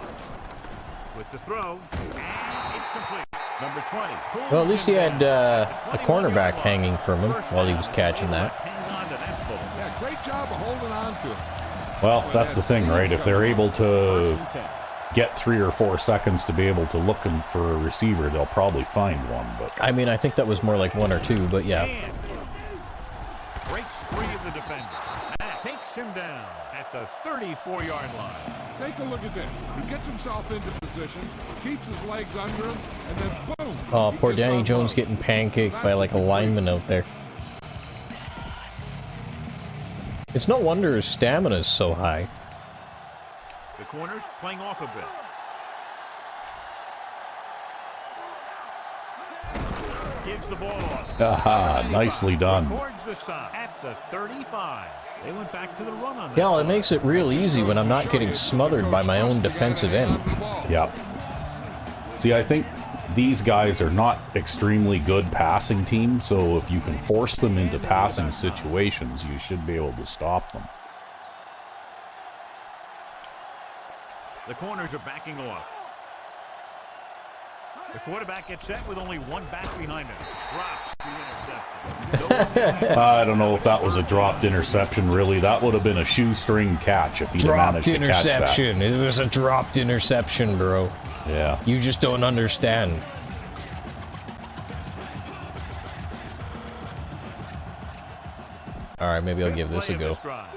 With the throw. And it's complete. Number 20. Well, at least he had a cornerback hanging from him while he was catching that. Hang on to that ball. Yeah, great job of holding on to it. Well, that's the thing, right? If they're able First to and 10. get 3 or 4 seconds to be able to look for a receiver, they'll probably find one. But I mean, I think that was more like 1 or 2, but yeah. And breaks free of the defender. And takes him down at the 34-yard line. Take a look at this. He gets himself into position, keeps his legs under him, and then boom. Oh, he poor just Danny runs Jones off. getting pancaked by like a lineman out there. It's no wonder his stamina is so high. The corners playing off a bit. Gives the ball off. aha, nicely done. Towards the stop at the 35. They went back to the run on that. Yeah, well, it makes it real easy when I'm not getting smothered by my own defensive end. Yep. See, I think these guys are not extremely good passing team, so if you can force them into passing situations, you should be able to stop them. The corners are backing off. The quarterback gets set with only one back behind him. Drops the interception. I don't know if that was a dropped interception, really. That would have been a shoestring catch if he'd have Dropped managed to catch that. interception. It was a dropped interception, bro. Yeah. You just don't understand. All right, maybe I'll give this a Play of go. this drive.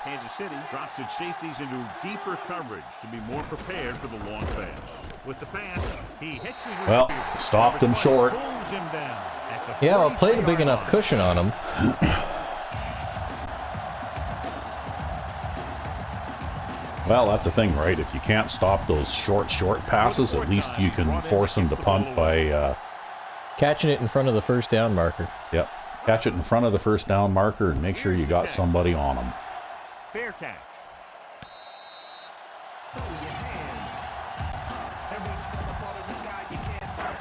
Kansas City drops its safeties into deeper coverage to be more prepared for the long pass. With the pass, he hits his Well, receiver. stopped him short. Pulls him down at the Yeah, I played a big 45-yard enough line. cushion on him. Well, that's the thing, right? If you can't stop those short passes, at least you can force them to punt by, Catching it in front of the first down marker. yep, catch it in front of the first down marker and make sure you got somebody on them. Fair catch.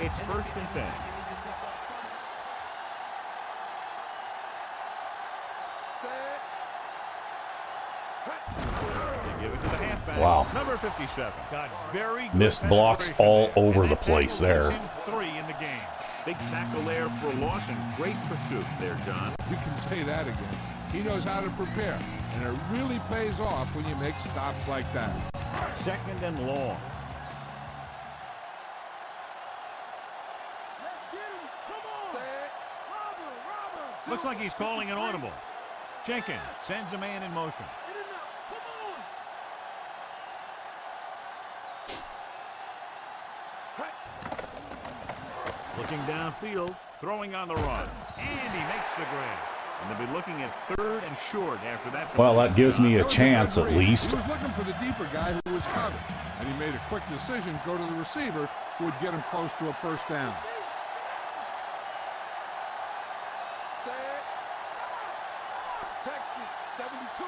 It's 1st and 10. They give it to the halfback. Wow. Number 57. Got very good Missed blocks penetration all there. over And the that place tackle there. gives him 3 in the game. Big tackle there for a loss and great pursuit there, John. You can say that again. He knows how to prepare, and it really pays off when you make stops like that. 2nd and long. Looks like he's calling an audible. Jenkins sends a man in motion. Looking downfield, throwing on the run, and he makes the grab. And they'll be looking at 3rd and short after that. Well, that gives me a chance at least. He was looking for the deeper guy who was covered, and he made a quick decision to go to the receiver who would get him close to a first down. Texas 72.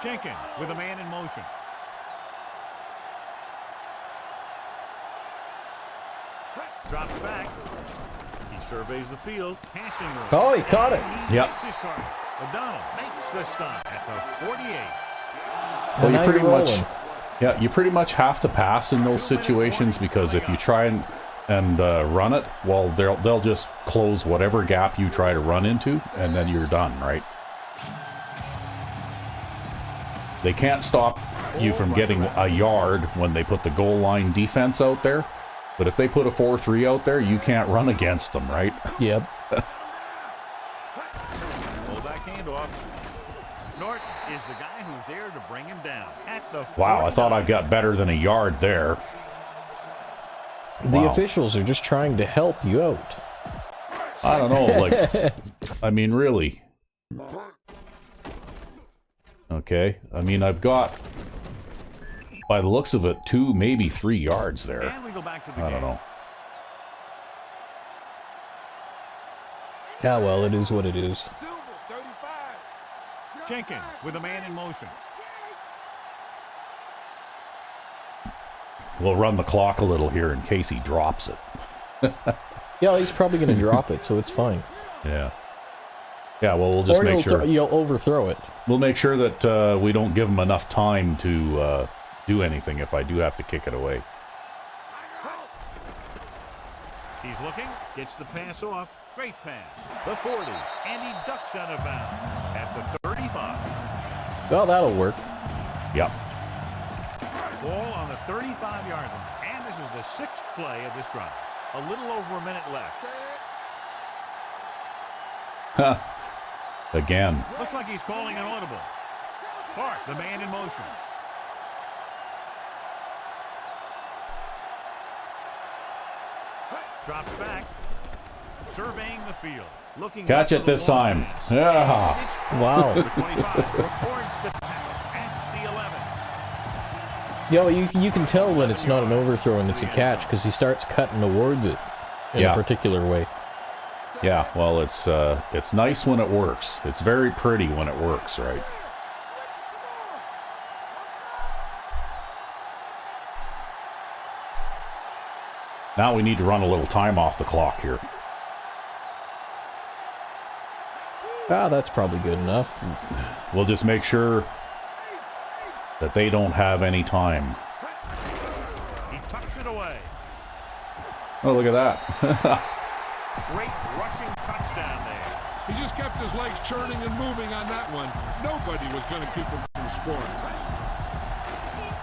Jenkins with a man in motion. Drops back. He surveys the field. Passing room. Oh, he caught it. He Yep. hits his target. O'Donnell makes the stop at the 48. Well, now you pretty you're much, rolling. yeah, you pretty much have to pass in those situations because if you try and run it, well, they'll just close whatever gap you try to run into, and then you're done, right? They can't stop you from getting a yard when they put the goal line defense out there, but if they put a 4-3 out there, you can't run against them, right? Yep. Fullback handoff. Nort is the guy who's there to bring him down at the Wow, I thought 49. I got better than a yard there. The Wow. officials are just trying to help you out. I don't know, like, I mean, really. Okay, I mean, I've got, by the looks of it, 2, maybe 3 yards there. And we go back to the I game. don't know. Yeah, well, it is what it is. Silver 35. Jenkins with a man in motion. We'll run the clock a little here in case he drops it. Yeah, he's probably going to drop it, so it's fine. Yeah. Yeah, well, we'll just Or make sure. you'll overthrow it. We'll make sure that we don't give him enough time to do anything if I do have to kick it away. He's looking, gets the pass off. Great pass. The 40, and he ducks out of bounds at the 35. Well, that'll work. Yep. Ball on the 35-yard line. And this is the 6th play of this drive. A little over a minute left. Again. Looks like he's calling an audible. Clark, the man in motion. Drops back. Surveying the field. Looking Catch for it the this long time. pass. Yeah. It's Wow. number 25 records the tackle at the 11. Yo, you can tell when it's not an overthrow and it's a catch because he starts cutting towards it in Yeah. a particular way. Yeah, well, it's nice when it works. It's very pretty when it works, right? Now we need to run a little time off the clock here. Ah, that's probably good enough. We'll just make sure that they don't have any time. He tucks it away. Oh, look at that. Great rushing touchdown there. He just kept his legs churning and moving on that one. Nobody was going to keep him from scoring.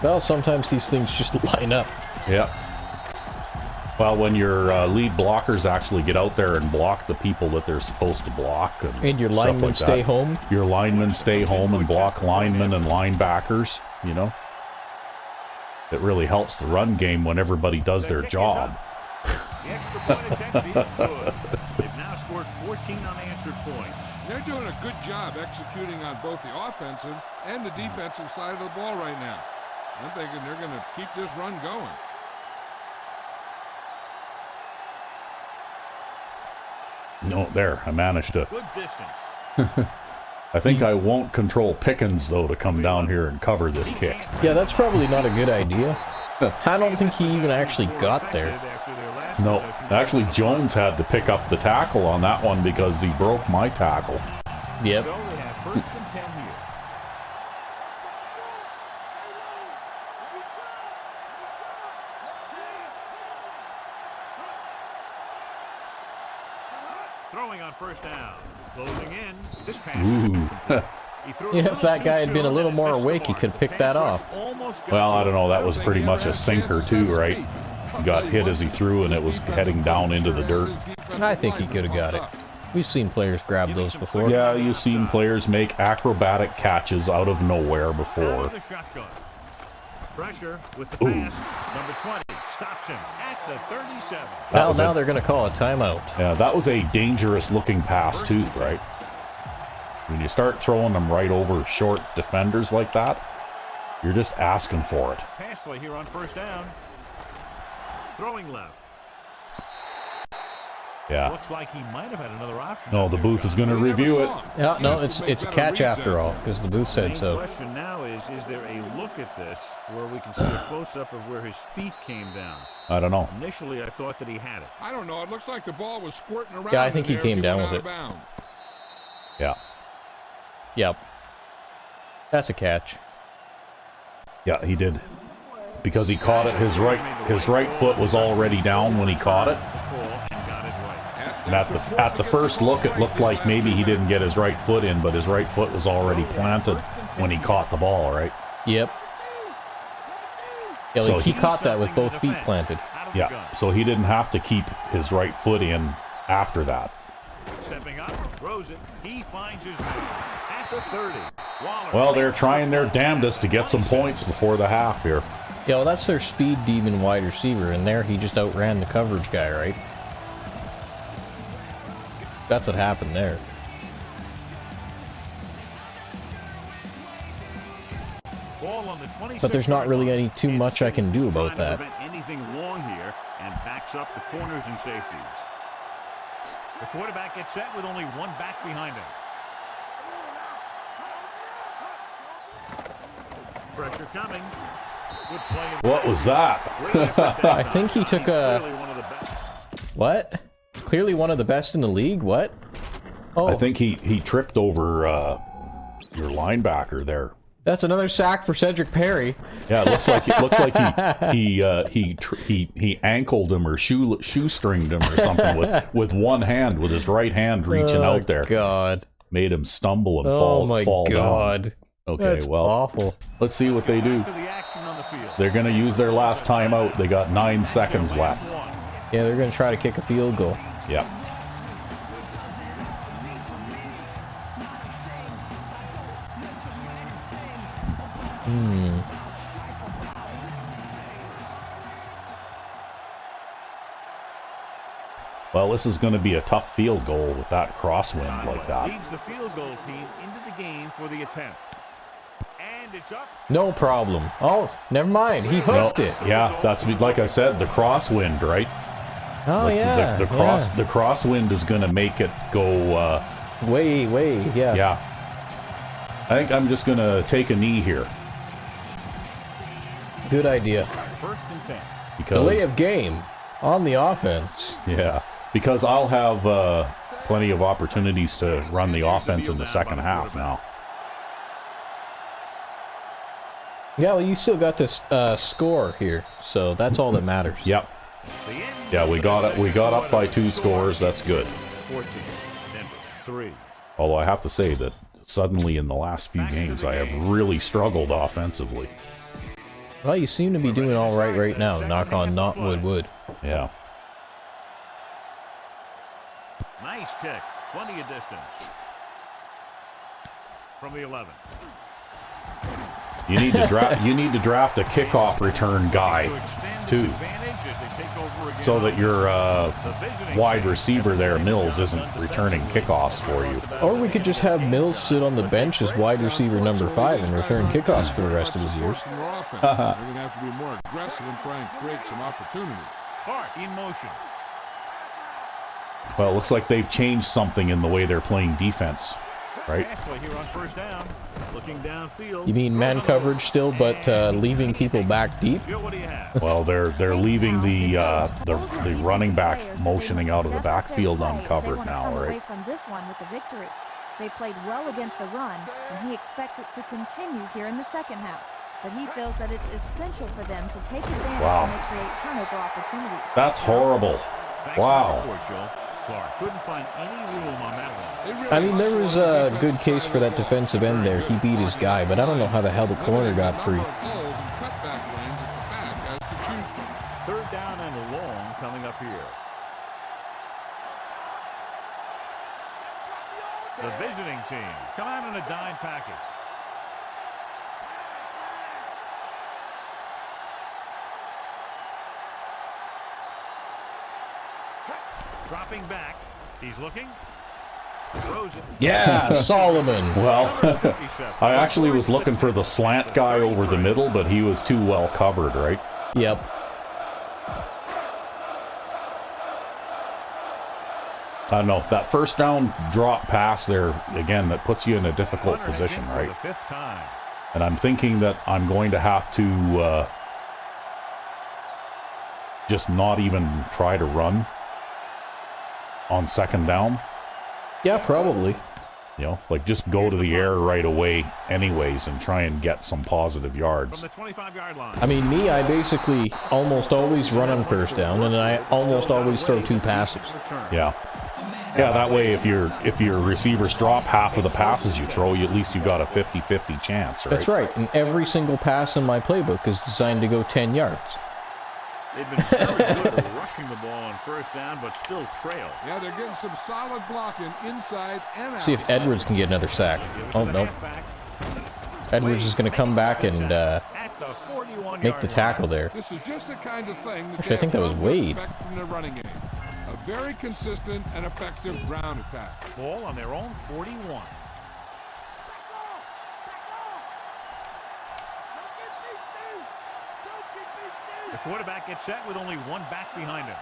Well, sometimes these things just line up. Yep. Well, when your lead blockers actually get out there and block the people that they're supposed to block, And your stuff linemen like stay that. home. Your linemen stay home and block linemen and linebackers, you know. It really helps the run game when everybody does their job. The extra point attempt is good. They've now scored 14 unanswered points. They're doing a good job executing on both the offensive and the defensive side of the ball right now. I'm thinking they're going to keep this run going. No, there, I managed to. Good distance. I think I won't control Pickens, though, to come down here and cover this kick. Yeah, that's probably not a good idea. I don't think he even actually got there. No, actually, Jones had to pick up the tackle on that one because he broke my tackle. Yep. So they have first and 10 here. Throwing on first down. Closing in. This pass is Ooh. incomplete. He threw Yeah, a if that guy had been a little little too more soon and awake, he missed could the pick mark. that The off. pass rush almost got Well, I through. don't know. That was pretty much a sinker, too, right? He got hit as he threw, and it was heading down into the dirt. I think he could have got it. We've seen players grab those before. Yeah, you've seen players make acrobatic catches out of nowhere Out before. of the shotgun. Pressure with the pass. Number 20 stops him at the 37. That Well, was now a- they're going to call a timeout. Yeah, that was a dangerous-looking pass, too, right? When you start throwing them right over short defenders like that, you're just asking for it. Pass play here on first down. Throwing left. Yeah. Looks like he might have had another option. No, the booth is going to review it. Yeah, no, it's a catch after all, because the booth The said main so. question now is there a look at this where we can see a close-up of where his feet came down? I don't know. Initially, I thought that he had it. I don't know. It looks like the ball was squirting around. Yeah, I think in he there came as down went with out of it. bounds. Yeah. Yep. That's a catch. Yeah, he did. Because he caught it, his right foot was already down when he caught it. And got it right. And at the first look, it looked like maybe he didn't get his right foot in, but his right foot was already planted when he caught the ball, right? Yep. Yeah, So like he he- caught that with both feet planted. Out of the Yeah, gun. so he didn't have to keep his right foot in after that. Stepping up, throws it. He finds his man at the 30. Waller Well, they're trying their damnedest to get some points before the half here. Yeah, well, that's their speed demon wide receiver, and there he just outran the coverage guy, right? That's what happened there. Ball on the 26 But there's not really yard any line. too much I can do about Trying that. to prevent anything long here and backs up the corners and safeties. The quarterback gets set with only one back behind him. Pressure coming. Good play. What was that? I think he took a... Clearly one of the best. What? Clearly one of the best in the league? What? Oh, I think he tripped over your linebacker there. that's another sack for Cedric Perry. Yeah, it looks like he ankled him or shoestringed him or something with one hand, with his right hand reaching out there. God. Made him stumble and Oh my fall God. down. Okay, That's well, awful. let's see what they do. To the action on the field. They're going to use their last timeout. They got 9 seconds left. Yeah, they're going to try to kick a field goal. Yep. Well, this is going to be a tough field goal with that crosswind like that. Leads the field goal team into the game for the attempt. And it's up. No problem. Oh, never mind. He hooked it. Yeah, that's like I said, the crosswind, right? Oh, yeah. The crosswind is going to make it go. Way, yeah. Yeah. I think I'm just going to take a knee here Good idea. First and 10. because Delay of game on the offense. yeah, because I'll have plenty of opportunities to run the offense in the second half now. Yeah, well, you still got this score here, so that's all that matters. Yep. Yeah, we got it. We got up by 2 scores. That's good. 14. Denver 3. Although I have to say that suddenly in the last few games I have really struggled offensively. Well, you seem to be doing all right now. Knock on not wood. Yeah. Nice kick. Plenty of distance. From the 11. You need to draft a kickoff return guy too, so that your wide receiver there, Mills, isn't returning kickoffs for you. Or we could just have Mills sit on the bench as wide receiver number 5 and return kickoffs for the rest of his years. They're going to have to be more aggressive and try and create some opportunities. Hart in motion. Well, it looks like they've changed something in the way they're playing defense, right? Pass play here on first down. Looking downfield. You mean man coverage still, but leaving people back deep? Joe, what do you have? Well, they're leaving the running back motioning out of the backfield uncovered now, right? Away from this one with the victory. They played well against the run, and he expects it to continue here in the second half. But he feels that it's essential for them to take advantage when they create turnover opportunities. That's horrible. Wow. Clark couldn't find any room on that one. I mean, there was a good case for that defensive end there. He beat his guy, but I don't know how the hell the corner got free. Third down and long coming up here. The visiting team come out in a dime package. Dropping back. He's looking. Throws it. Yeah, Solomon. Well, I actually was looking for the slant guy over the middle, but he was too well covered, right? Yep. I don't know. That first down drop pass there, again, that puts you in a difficult position, right? And I'm thinking that I'm going to have to just not even try to run on second down. Yeah, probably. You know, like just go to the air right away anyways and try and get some positive yards. From the 25-yard line. I mean, me, I basically almost always run on first down, and I almost always throw 2 passes. Yeah. Yeah, that way if your receivers drop half of the passes you throw, at least you've got a 50-50 chance, right? That's right, and every single pass in my playbook is designed to go 10 yards. They've been very good at rushing the ball on first down, but still trail. Yeah, they're getting some solid blocking inside and outside. See if Edwards can get another sack. Oh, no. Edwards is going to come back and make the tackle there. This is just the kind of thing that Actually, I think that was Wade. From the running game. A very consistent and effective ground attack. Ball on their own 41. The quarterback gets set with only one back behind him.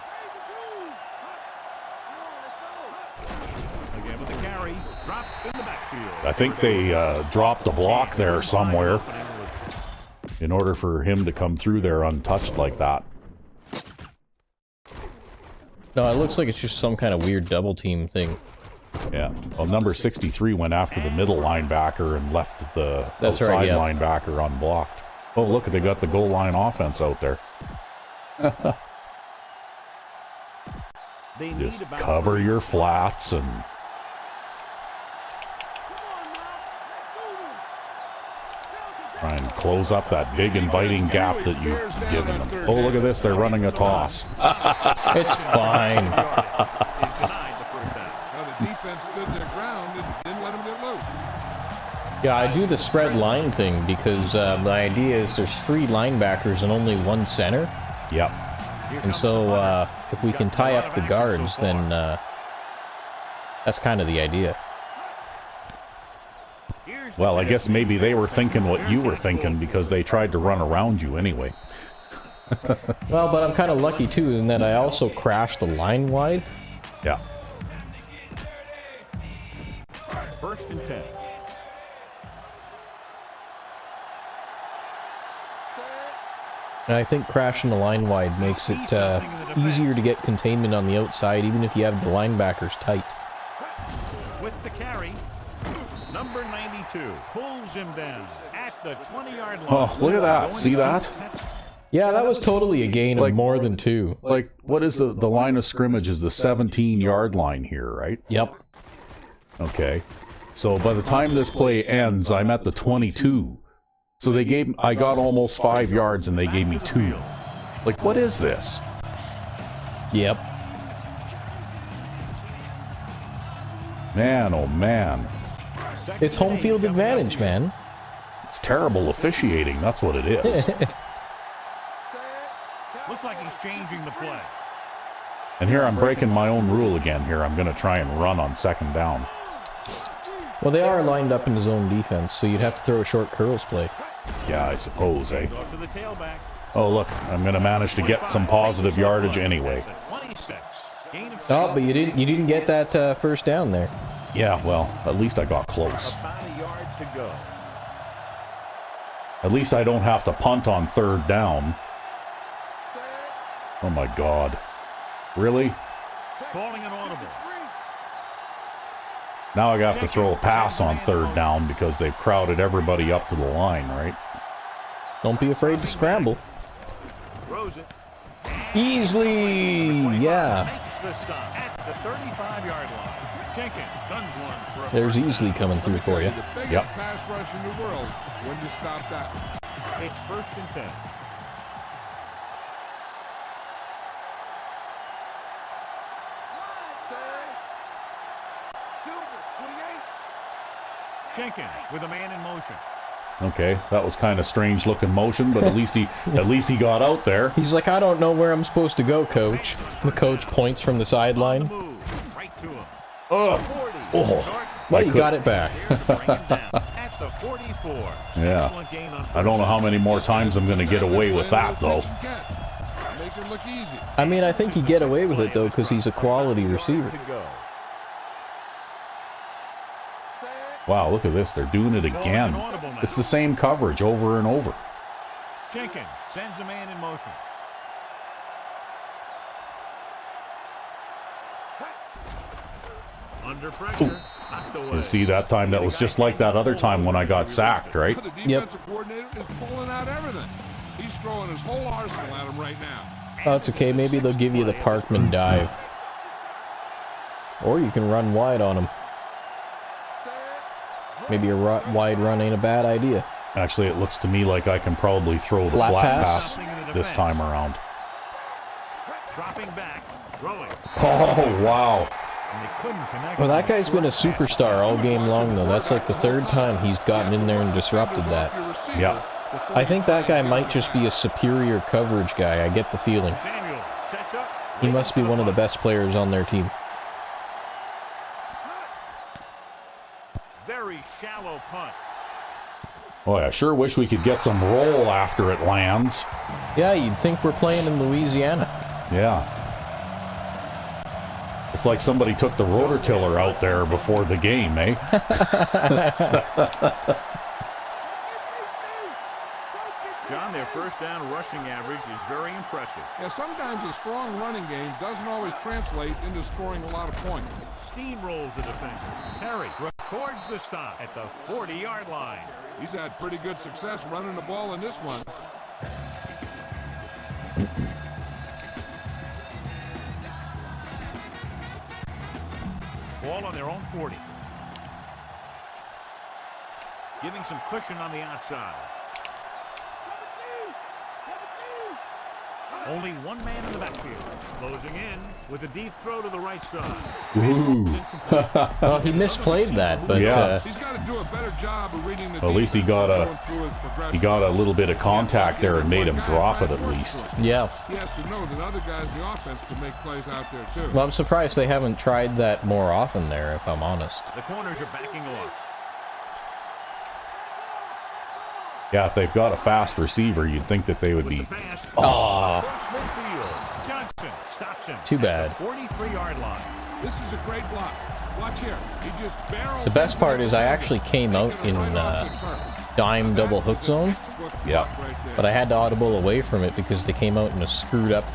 Again with the carry, drop in the backfield. I think they dropped a block there somewhere in order for him to come through there untouched like that. No, it looks like it's just some kind of weird double team thing. Yeah. Well, number 63 went after the middle linebacker and left the outside linebacker unblocked. Oh, look, they got the goal line offense out there. Just cover your flats and try and close up that big inviting gap that you've given them. Oh, look at this. They're running a toss. It's fine. The defense stood their ground and didn't let them get loose. Yeah, I do the spread line thing because the idea is there's 3 linebackers and only 1 center. Yep. And so if we can tie up the guards, then that's kind of the idea. Well, I guess maybe they were thinking what you were thinking because they tried to run around you anyway. Well, but I'm kind of lucky too in that I also crashed the line wide. Yeah. First and 10. And I think crashing the line wide makes it easier to get containment on the outside, even if you have the linebackers tight. With the carry, number 92 pulls him down at the 20-yard line. Oh, look at that. See that? Yeah, that was totally a gain of more than 2. Like, what is the line of scrimmage is the 17-yard line here, right? Yep. Okay. So by the time this play ends, I'm at the 22. So I got almost 5 yards and they gave me 2. Like, what is this? Yep. Man, oh man. It's home field advantage, man. It's terrible officiating. That's what it is. Looks like he's changing the play. And here I'm breaking my own rule again here. I'm going to try and run on second down. Well, they are lined up in the zone defense, so you'd have to throw a short curls play. Yeah, I suppose, eh? Off to the tailback. Oh, look, I'm going to manage to get some positive yardage anyway. 26. Gain of Oh, but you didn't get that first down there. Yeah, well, at least I got close. about a yard to go. At least I don't have to punt on third down. Oh my God. Really? Calling an audible. Now I have to throw a pass on third down because they've crowded everybody up to the line, right? Don't be afraid to scramble. Throws it. Easily, yeah. Makes the stop at the 35-yard line. Jenkins guns one for a There's Easily coming through for you. The biggest Yep. pass rush in the world when you stop that. It's 1st and 10. Jenkins with a man in motion. Okay, that was kind of strange looking motion, but at least he got out there. He's like, I don't know where I'm supposed to go, coach. The coach points from the sideline. Move right to him. Oh, 40. Well, you got it back. Bring him down at the 44. Yeah. Excellent gain on I don't know how many more times I'm going to get away with that, though. Make it look easy. I mean, I think you get away with it, though, because he's a quality receiver. to go. Wow, look at this. They're doing it again. It's the same coverage over and over. Jenkins sends a man in motion. Under pressure. Knocked away. You see, that time that was just like that other time when I got sacked, right? The defensive coordinator is pulling out everything. He's throwing his whole arsenal at him right now. Oh, it's okay. Maybe they'll give you the Parkman dive. Or you can run wide on him. Maybe a wide run ain't a bad idea. Actually, it looks to me like I can probably throw the Flat flat pass? pass this time around. Dropping back. Throwing. Oh, wow. And they couldn't connect. Well, that guy's been a superstar all game long, though. That's like the third time he's gotten in there and disrupted that. Yeah. I think that guy might just be a superior coverage guy. I get the feeling. Samuel sets up. He must be one of the best players on their team. Very shallow punt. Oh, I sure wish we could get some roll after it lands. Yeah, you'd think we're playing in Louisiana. Yeah. It's like somebody took the rototiller out there before the game, eh? John, their first down rushing average is very impressive. Yeah, sometimes a strong running game doesn't always translate into scoring a lot of points. Steamrolls the defender. Perry records the stop at the 40-yard line. He's had pretty good success running the ball in this one. Ball on their own 40. Giving some cushion on the outside. Only one man in the backfield. Closing in with a deep throw to the right side. Ooh. Well, he misplayed that, but Yeah. He's got to do a better job of reading the At least he got defense going through his progression. He got a little bit of contact there and made him drop it at least. yeah. He has to know that other guys in the offense can make plays out there too. Well, I'm surprised they haven't tried that more often there, if I'm honest. The corners are backing off. Yeah, if they've got a fast receiver, you'd think that they would With be. the pass. Aw. Across midfield. Johnson stops him. Too at bad. the 43-yard line. This is a great block. Watch here. He just barrels. The best part is I actually came out in dime double hook zone, Yeah. but I had to audible away from it because they came out in a screwed up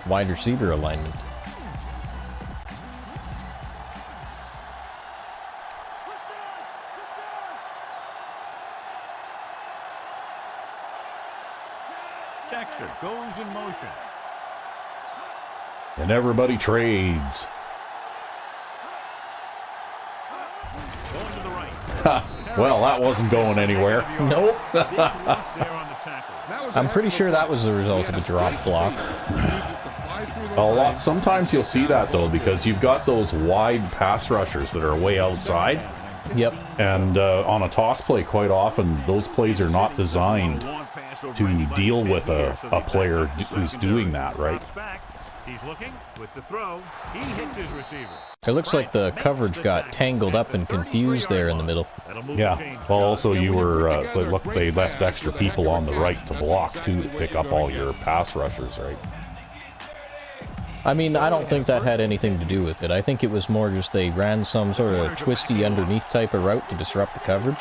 wide receiver alignment. Dexter goes in motion. And everybody trades. Going to the right. Well, that wasn't going anywhere. Nope. Big loss there on the tackle. I'm pretty sure that was the result of a drop block. right through the lane. Sometimes you'll see that though, because you've got those wide pass rushers that are way outside. Yep. And on a toss play, quite often those plays are not designed to deal with a player who's doing that, right? He's looking with the throw. He hits his receiver. It looks like the coverage got tangled up and confused there in the middle. Yeah. Well, also you were they left extra people on the right to block too, to pick up all your pass rushers, right? I mean, I don't think that had anything to do with it. I think it was more just they ran some sort of twisty underneath type of route to disrupt the coverage.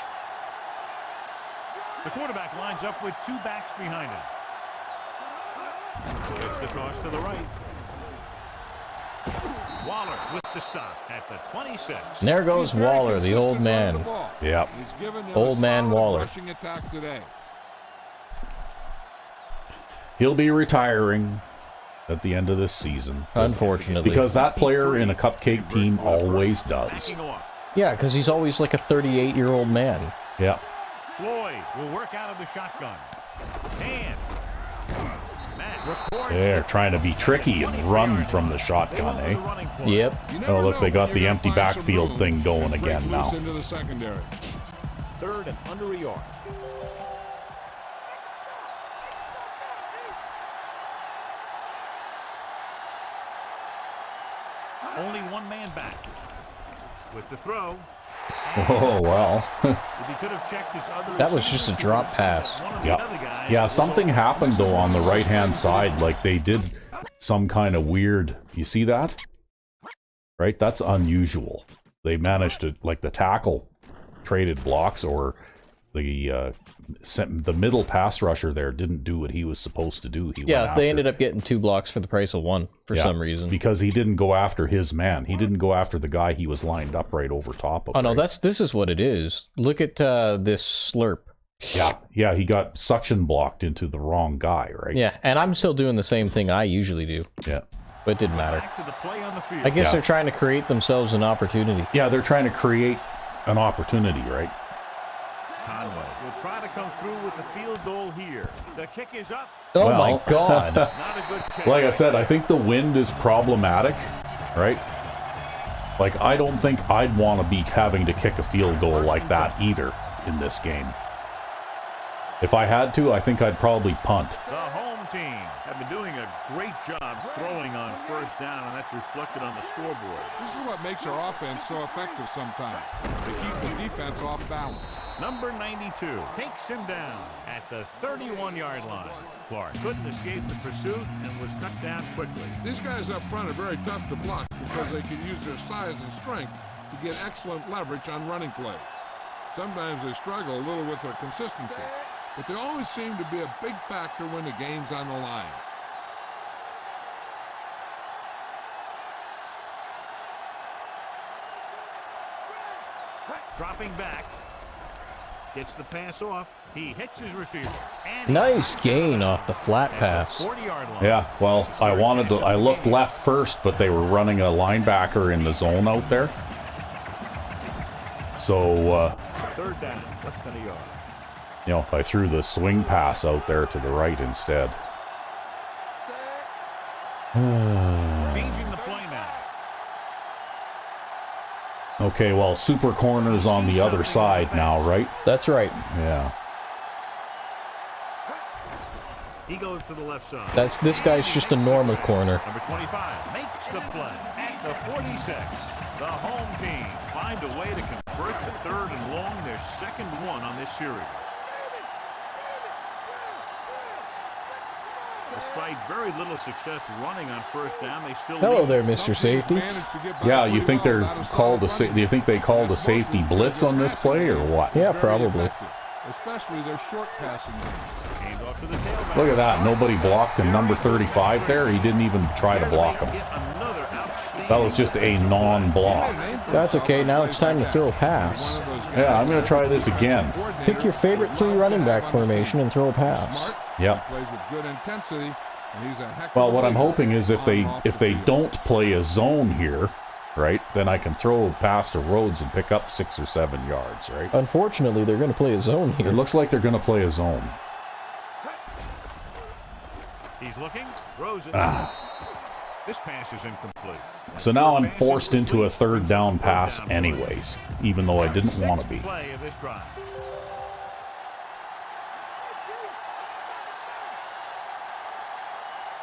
The quarterback lines up with two backs behind him. Gets the toss to the right. Waller with the stop at the 26. And there goes Waller, the old man. Yep. Old man Waller. He'll be retiring at the end of this season. Unfortunately. Because that player in a cupcake team always does. Yeah, because he's always like a 38-year-old man. Yeah. Floyd will work out of the shotgun. And they're trying to be tricky and run from the shotgun, eh? Yep. Oh, look, they got the empty backfield thing going again now. Third and under a yard. Only one man back with the throw. Oh, wow. If he could have checked his other that was just a drop pass. Yeah, something happened, though, on the right-hand side. Like, they did some kind of weird... You see that? Right? That's unusual. They managed to... Like, the tackle traded blocks, or the middle pass rusher there didn't do what he was supposed to do. They ended up getting 2 blocks for the price of 1 for some reason. Because he didn't go after his man. He didn't go after the guy he was lined up right over top of. Oh, no, this is what it is. Look at this slurp. Yeah, he got suction blocked into the wrong guy, right? Yeah, and I'm still doing the same thing I usually do. Yeah. But it didn't matter. Back to the play on the field. I guess they're trying to create themselves an opportunity. Yeah, they're trying to create an opportunity, right? Conway will try to come through with the field goal here. The kick is up. Oh, my God. Not a good kick. Like I said, I think the wind is problematic, right? Like, I don't think I'd want to be having to kick a field goal like that either in this game. If I had to, I think I'd probably punt. The home team have been doing a great job throwing on first down, and that's reflected on the scoreboard. This is what makes our offense so effective sometimes. They keep the defense off balance. Number 92 takes him down at the 31-yard line. Clark couldn't escape the pursuit and was cut down quickly. These guys up front are very tough to block because they can use their size and strength to get excellent leverage on running plays. Sometimes they struggle a little with their consistency, but they always seem to be a big factor when the game's on the line. Dropping back. Gets the pass off. He hits his receiver. Nice gain off the flat pass. 40-yard line. Yeah, well, I looked left first, but they were running a linebacker in the zone out there. So, third down, less than a yard. You know, I threw the swing pass out there to the right instead. Changing the play now. Okay, well, super corner's on the other side now, right? That's right. Yeah. He goes to the left side. This guy's just a normal corner. Number 25 makes the play at the 46. The home team find a way to convert to third and long, their second one on this series. Despite very little success running on first down, they still Hello lead. there, Mr. Safety. Yeah, you think they're called do you think they called a safety blitz on this play or what? Yeah, probably. Especially their short passing game. Hand off to the tailback. Look at that. Nobody blocked him. Number 35 there. He didn't even try to block him. Another outstanding That was just a non-block. That's okay. Now it's time to throw a pass. Yeah, I'm going to try this again. Pick your favorite 3 running back formation and throw a pass. Yep. Plays with good intensity, and he's a heck of Well, a what I'm leader. hoping is if they don't play a zone here, right, then I can throw past to Rhodes and pick up 6 or 7 yards, right? Unfortunately, they're going to play a zone here. It looks like they're going to play a zone. He's looking. Throws it. This pass is incomplete. So now I'm forced into a third down pass anyways, even though I didn't want to be. Play of this drive.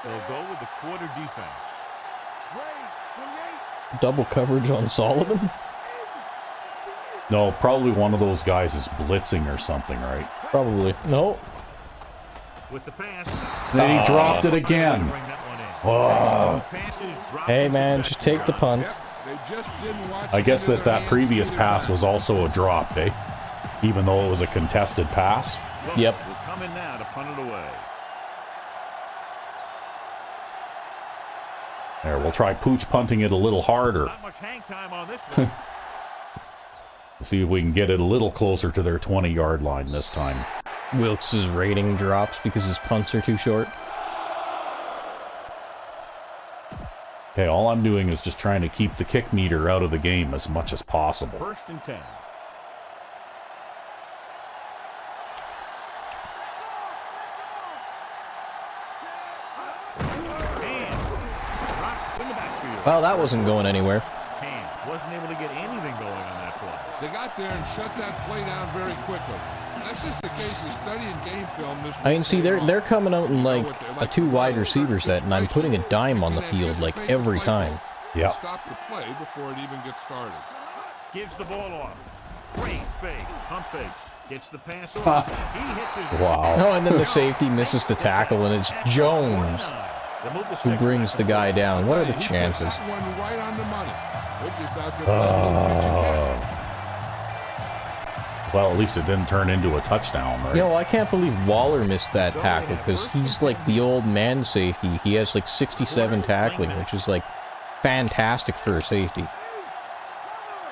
They'll go with the quarter defense. Double coverage on Sullivan? No, probably one of those guys is blitzing or something, right? Probably. No. With the pass. Then he dropped it again. Oh. Hey, man, just take the punt. I guess that previous pass was also a drop, eh? Even though it was a contested pass. Yep. Will come in now to punt it away. There, we'll try pooch punting it a little harder. Not much hang time on this one. See if we can get it a little closer to their 20-yard line this time. Wilkes' rating drops because his punts are too short. Okay, all I'm doing is just trying to keep the kick meter out of the game as much as possible. 1st and 10. Well, that wasn't going anywhere. Wasn't able to get anything going on that play. They got there and shut that play down very quickly. That's just the case of studying game film. This I mean, see, they're coming out in like a 2 wide receiver set, and I'm putting a dime on the field like every time. Yeah. Stop the play before it even gets started. Gives the ball off. Great fake. Pump fakes. Gets the pass off. He hits his Wow. Oh, and then the safety misses the tackle, and it's Jones who brings the guy down. What are the chances? One right on the money. They're just out there Well, at least it didn't turn into a touchdown, right? You know, I can't believe Waller missed that tackle because he's like the old man safety. He has like 67 tackling, which is like fantastic for a safety.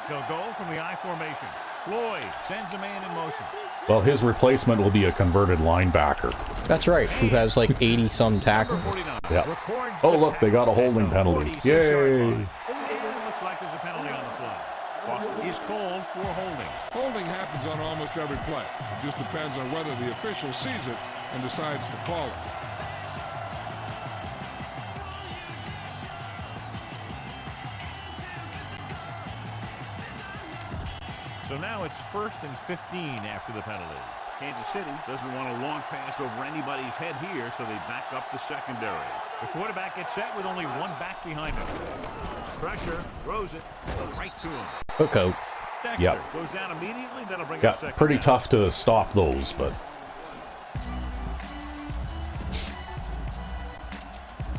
He'll go from the I formation. Floyd sends a man in motion. Well, his replacement will be a converted linebacker. That's right, who has like 80-some tackling. Yeah. Oh, look, they got a holding penalty. Yay! Looks like there's a penalty on the play. Boston is called for holding. Holding happens on almost every play. It just depends on whether the official sees it and decides to call it. So now it's 1st and 15 after the penalty. Kansas City doesn't want a long pass over anybody's head here, so they back up the secondary. The quarterback gets set with only one back behind him. Pressure, throws it right to him. Hook out. Dexter Yep. goes down immediately, that'll bring Yeah, up second pretty down. tough to stop those, but...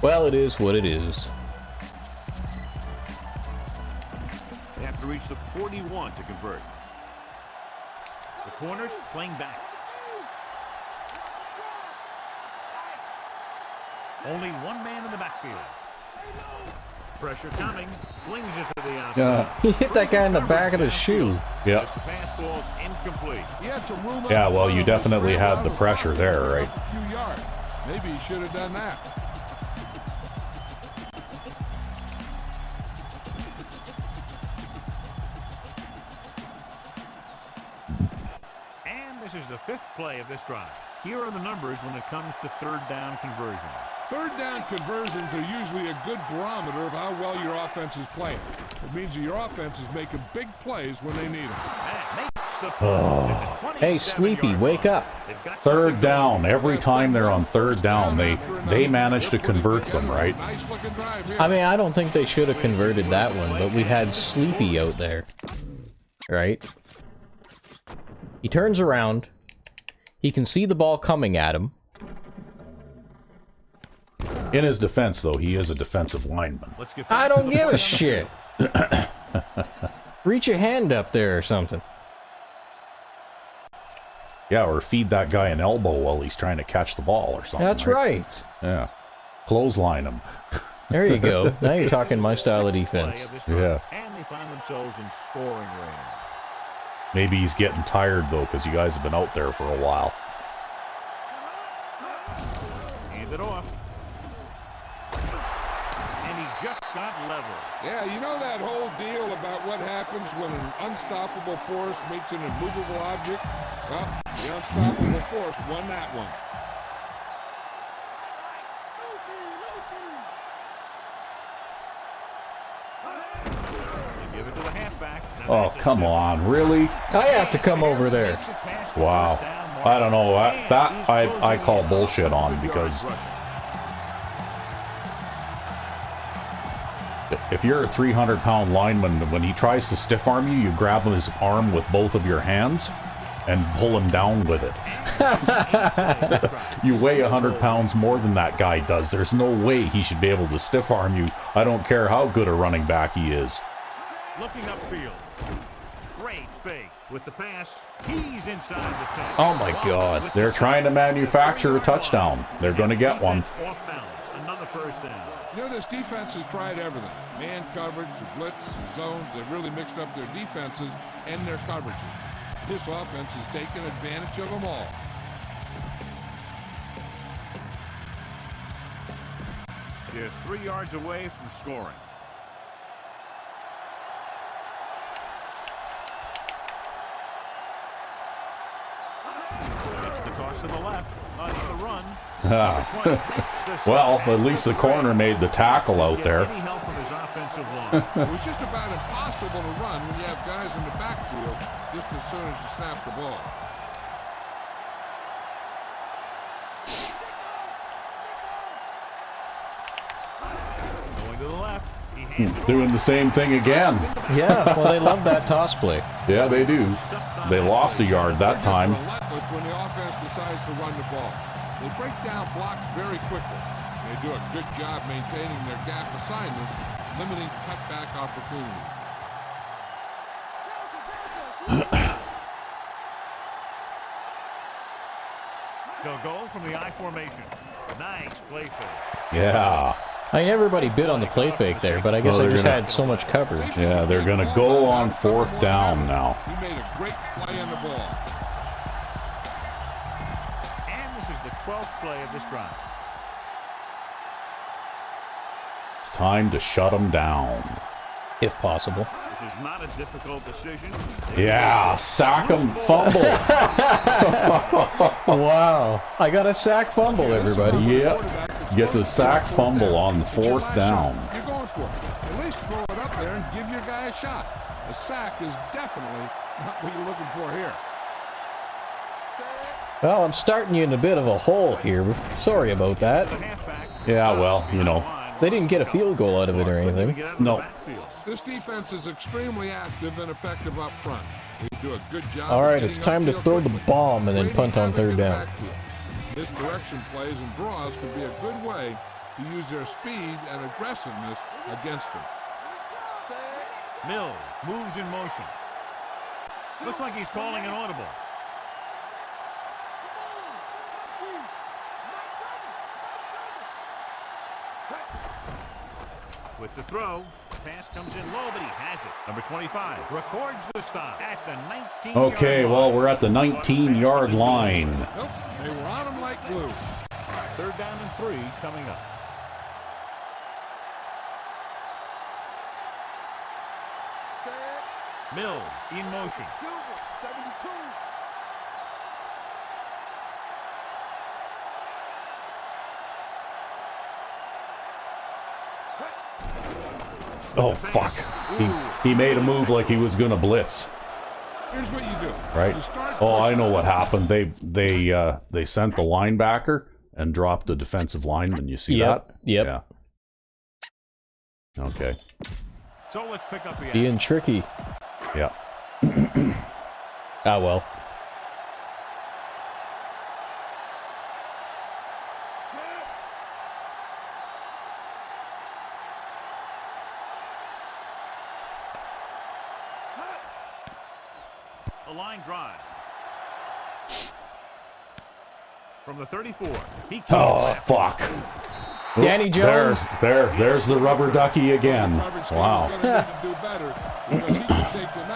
Well, it is what it is. They have to reach the 41 to convert. The corners playing back. Only one man in the backfield. Pressure coming. Flings it to the outside. Yeah. He hit that guy in the back of the shoe. Yeah. The pass ball's incomplete. He had some room Yeah, well, you definitely had the pressure there, right? A few yards. Maybe he should have done that. And this is the 5th play of this drive. Here are the numbers when it comes to 3rd down conversions. 3rd down conversions are usually a good barometer of how well your offense is playing. It means that your offense is making big plays when they need them. That makes the play at the Hey, Sleepy, 27-yard wake line. up. They've got 3rd down. Every time they're on 3rd down, they manage to convert them, right? Nice looking drive here. I mean, I don't think they should have converted that one, but we had Sleepy out there. Right? He turns around. He can see the ball coming at him. In his defense, though, he is a defensive lineman. Let's get I back to don't the give play a on the shit. Reach your hand up there or something. Yeah, or feed that guy an elbow while he's trying to catch the ball or something. That's right. Yeah. Clothesline him. There you go. Now you're talking my style of defense. play of this drive. Yeah. And they find themselves in scoring range. Maybe he's getting tired, though, because you guys have been out there for a while. Hand it off. And he just got level. Yeah, you know that whole deal about what happens when an unstoppable force meets an immovable object? Well, the unstoppable force won that one. They give it to the halfback. Now Oh, that's a come stiff one. on, really? I have to come over there. Makes it past the Wow. first down mark. I don't know. And That he's I closing call in. bullshit on, 100 because yards rushing. if you're a 300-pound lineman, when he tries to stiff arm you, you grab his arm with both of your hands and pull him down with it. You weigh 100 pounds more than that guy does. There's no way he should be able to stiff arm you. I don't care how good a running back he is. Looking upfield. Great fake with the pass. He's inside the 10. Oh my God. With They're the trying to sack. manufacture a touchdown. They're going to get one. Defense off balance. Another first down. You know, this defense has tried everything. Man coverage, blitz, zones. They've really mixed up their defenses and their coverages. This offense has taken advantage of them all. They're 3 yards away from scoring. It's the toss to the left. Another run. Well, at least the corner made the tackle out there. Any help from his offensive line. It was just about impossible to run when you have guys in the backfield just as soon as you snap the ball. Going to the left. He hands it Doing the same thing again. Yeah, well, they love that toss play. Yeah, they do. They lost a yard that time. Relentless when the offense decides to run the ball. They break down blocks very quickly. They do a good job maintaining their gap assignments, limiting cutback opportunities. They'll go from the I formation. Nice play fake. Yeah. I mean, everybody bid on the play fake there, but I guess Well, I they're just gonna- had so much coverage. Yeah, they're going to go on 4th down now. He made a great play on the ball. And this is the 12th play of this drive. It's time to shut them down. If possible. This is not a difficult decision. Yeah, sack them, fumble. Wow. I got a sack fumble, everybody. Yep. Gets a sack fumble on the 4th down. You're going for it. At least throw it up there and give your guy a shot. A sack is definitely not what you're looking for here. Well, I'm starting you in a bit of a hole here. Sorry about that. The halfback. Yeah, well, you know. They didn't get a field goal out of it or anything. No. This defense is extremely active and effective up front. They do a good job. All right, of it's getting time to upfield throw the quickly. bomb and then Creating punt on havoc in 3rd the down. backfield. Misdirection plays and draws could be a good way to use their speed and aggressiveness against them. Mills moves in motion. Looks like he's calling an audible. With the throw, pass comes in low, but he has it. Number 25 records the stop at the 19-yard Okay, line. well, we're at the 19-yard line. Nope, they were on them like glue. 3rd down and 3 coming up. Mills in motion. Silver, 72. Oh, fuck. He made a move like he was going to blitz. Here's what you do. Right? You start Oh, I pushing. know what happened. They sent the linebacker and dropped the defensive lineman. You see Yep, that? yep. Yeah. Okay. So let's pick up the action. Being tricky. Yeah. Ah, well. A line drive. From the 34. He Oh, fuck. Danny Jones. There's the rubber ducky again. Wow.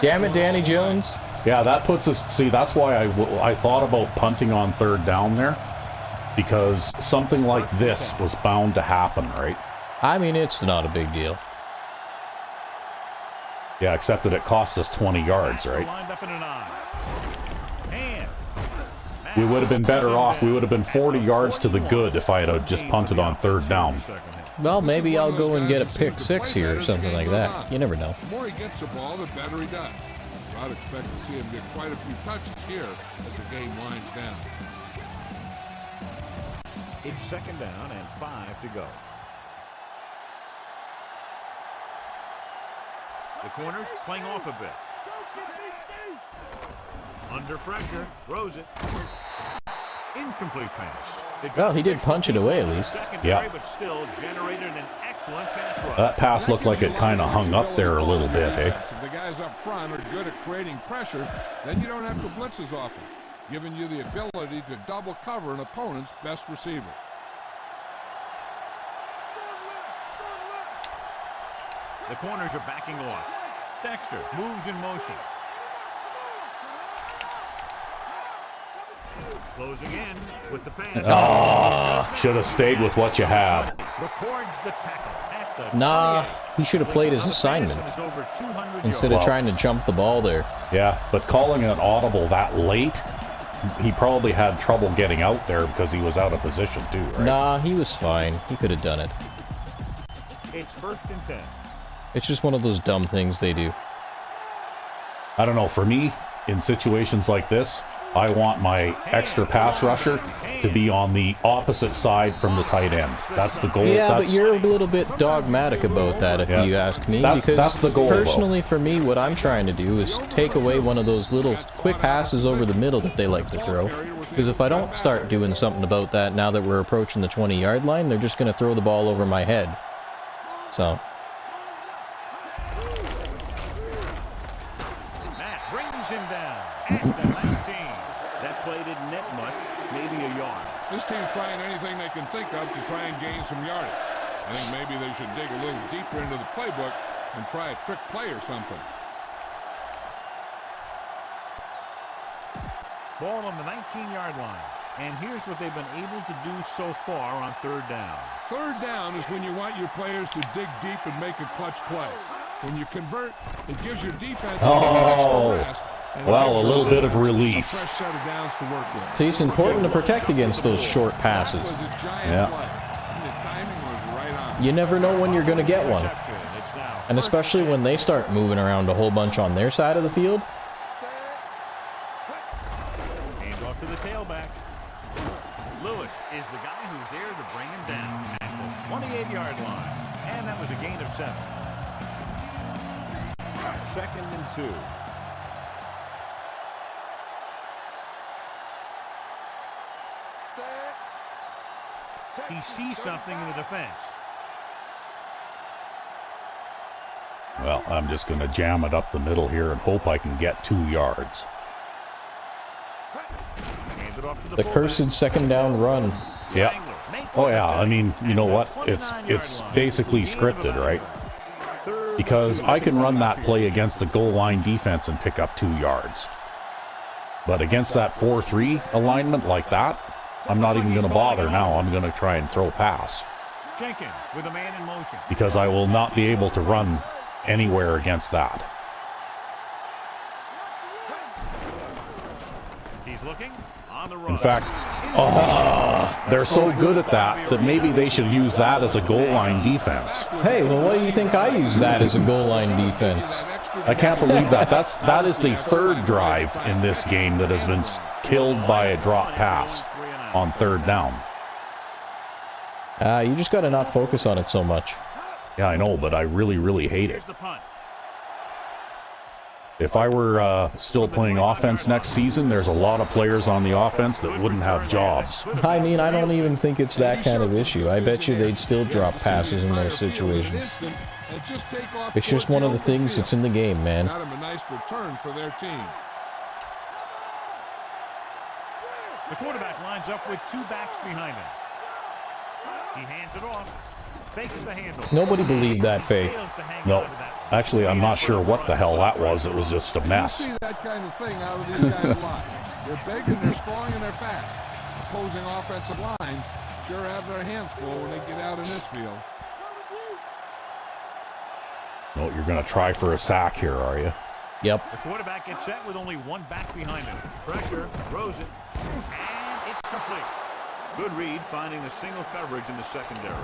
Damn it, Danny Jones. Yeah, that puts us. See, that's why I thought about punting on 3rd down there, because something like this was bound to happen, right? I mean, it's not a big deal. Yeah, except that it cost us 20 yards, right? Lined up in an eye. And We would have been better off. We would have been 40 yards to the good if I had just punted on 3rd down. Well, maybe I'll go and get a pick six here or something like that. You never know. The more he gets the ball, the better he does. I'd expect to see him get quite a few touches here as the game winds down. It's 2nd down and 5 to go. The corners playing off a bit. Under pressure, throws it. Incomplete pass. Well, he did punch it away at least. Yeah. But still generated an excellent pass rush. That pass looked like it kind of hung up there a little bit, eh? If the guys up front are good at creating pressure, then you don't have to blitz as often, giving you the ability to double cover an opponent's best receiver. The corners are backing off. Dexter moves in motion. Closing in with the pass. Oh, should have stayed with what you had. Records the tackle at the Nah, he should have played his assignment instead of trying to jump the ball there. Yeah, but calling an audible that late, he probably had trouble getting out there because he was out of position too, right? Nah, he was fine. He could have done it. It's 1st and 10. It's just one of those dumb things they do. I don't know. For me, in situations like this, I want my extra pass rusher to be on the opposite side from the tight end. That's the goal. Yeah, but you're a little bit dogmatic about that, if you ask me. That's the goal, personally, though. for me, what I'm trying to do is take away one of those little quick passes over the middle that they like to throw. Because if I don't start doing something about that now that we're approaching the 20-yard line, they're just going to throw the ball over my head. So... him down at the 19. That play didn't net much, maybe a yard. This team's trying anything they can think of to try and gain some yardage. I think maybe they should dig a little deeper into the playbook and try a trick play or something. Ball on the 19-yard line. And here's what they've been able to do so far on 3rd down. 3rd down is when you want your players to dig deep and make a clutch play. When you convert, it gives your defense well, a little bit of relief. Fresh set of downs to work with. See, it's important to protect against those short passes. Yeah. You never know when you're going to get one. And especially when they start moving around a whole bunch on their side of the field. Hand off to the tailback. Lewis is the guy who's there to bring him down at the 28-yard line. And that was a gain of 7. 2nd and 2. He sees something in the defense. Well, I'm just going to jam it up the middle here and hope I can get 2 yards. The cursed 2nd down run. Yeah. Oh, yeah. I mean, you know what? It's basically scripted, right? Because I can run that play against the goal line defense and pick up 2 yards. But against that 4-3 alignment like that, I'm not even going to bother now. I'm going to try and throw pass. Jenkins with a man in motion. Because I will not be able to run anywhere against that. He's looking on the run. In fact, they're so good at that maybe they should use that as a goal line defense. Hey, well, what do you think I use that as a goal line defense? I can't believe that. That is the 3rd drive in this game that has been killed by a drop pass on 3rd down. You just got to not focus on it so much. Yeah, I know, but I really, really hate it. If I were still playing offense next season, there's a lot of players on the offense that wouldn't have jobs. I mean, I don't even think it's that kind of issue. I bet you they'd still drop passes in those situations. It's just one of the things that's in the game, man. Got him a nice return for their team. The quarterback lines up with 2 backs behind him. He hands it off. Fakes the handle. Nobody believed that fake. No. Actually, I'm not sure what the hell that was. It was just a mess. You see that kind of thing out of these guys a lot. They're big and they're strong and they're fast. Opposing offensive line sure have their hands full when they get out in this field. No, you're going to try for a sack here, are you? Yep. The quarterback gets set with only 1 back behind him. Pressure, throws it, and it's complete. Good read, finding a single coverage in the secondary.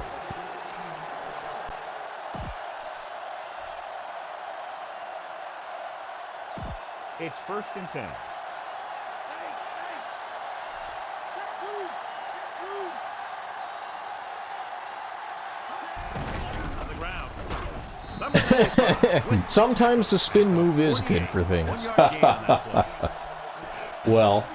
It's 1st and 10. On the ground. Number 45. Sometimes the spin move is good for things. 1 yard gain on that play. Well,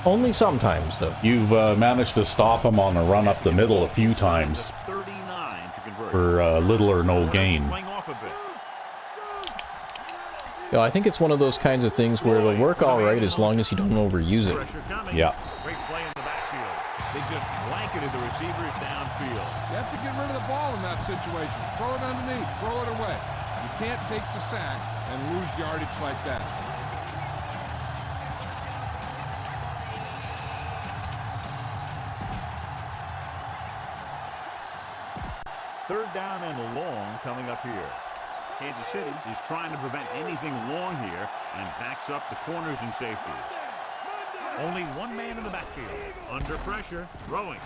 only sometimes, though. You've managed to stop him on a run up the middle a few times 39 to convert. for little or no gain. Playing off a bit. You know, I think it's one of those kinds of things where it'll work all right as long as you don't overuse it. Pressure coming. Yeah. Great play in the backfield. They just blanketed the receivers downfield. You have to get rid of the ball in that situation. Throw it underneath. Throw it away. You can't take the sack and lose yardage like that. Third down and long coming up here. Kansas City is trying to prevent anything long here and backs up the corners and safeties. Only one man in the backfield. Under pressure, throwing.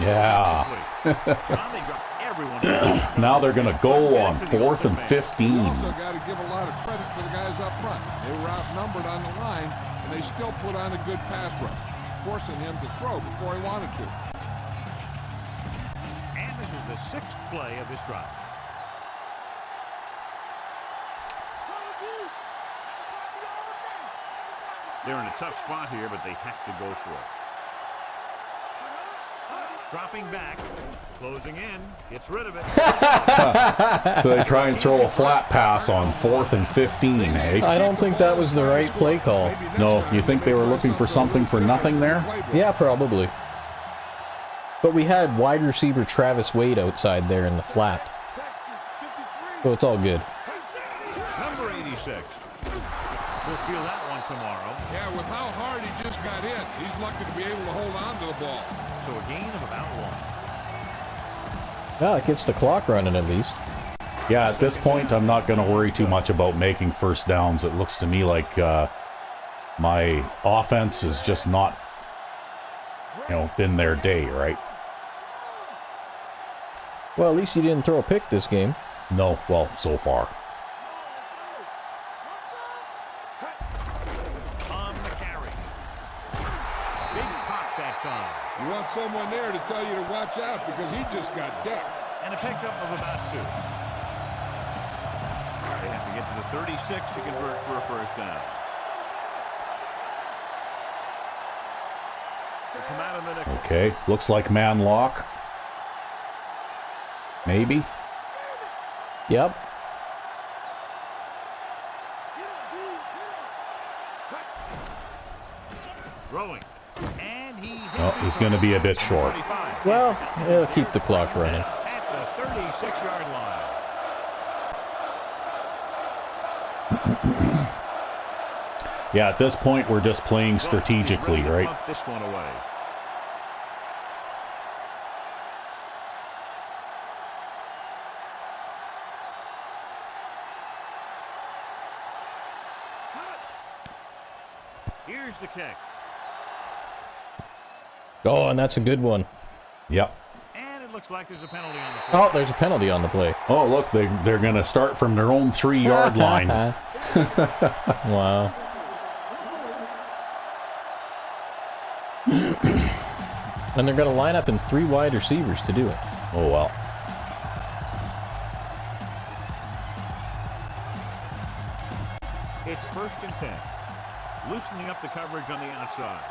Yeah. John, they drop everyone. Now they're going to go on 4th and 15. You also got to give a lot of credit to the guys up front. They were outnumbered on the line, and they still put on a good pass rush, forcing him to throw before he wanted to. And this is the 6th play of this drive. They're in a tough spot here, but they have to go for it. Dropping back, closing in, gets rid of it. So they try and throw a flat pass on 4th and 15, eh? I don't think that was the right play call. No, you think they were looking for something for nothing there? Yeah, probably. But we had wide receiver Travis Wade outside there in the flat. So it's all good. Number 86. We'll feel that one tomorrow. Yeah, with how hard he just got hit, he's lucky to be able to hold on to the ball. So a gain of about 1. Well, it gets the clock running at least. Yeah, at this point, I'm not going to worry too much about making first downs. It looks to me like my offense is just not, been their day, right? Well, at least you didn't throw a pick this game. No, well, so far. On the carry. Big pop that time. You want someone there to tell you to watch out because he just got decked. And a pickup of about 2. They have to get to the 36 to convert for a first down. They'll come out of the nickel. Okay, looks like man lock. Maybe. Yep. Throwing. And he hits Oh, he's going to be a bit short. 35. Well, it'll keep the clock running. At the 36-yard line. Yeah, at this point, we're just playing strategically, right? Pump this one away. Here's the kick. Oh, and that's a good one. Yep. And it looks like there's a penalty on the play. Oh, there's a penalty on the play. Oh, look, they're going to start from their own 3-yard line. Wow. And they're going to line up in 3 wide receivers to do it. Oh, well. It's 1st and 10. Loosening up the coverage on the outside.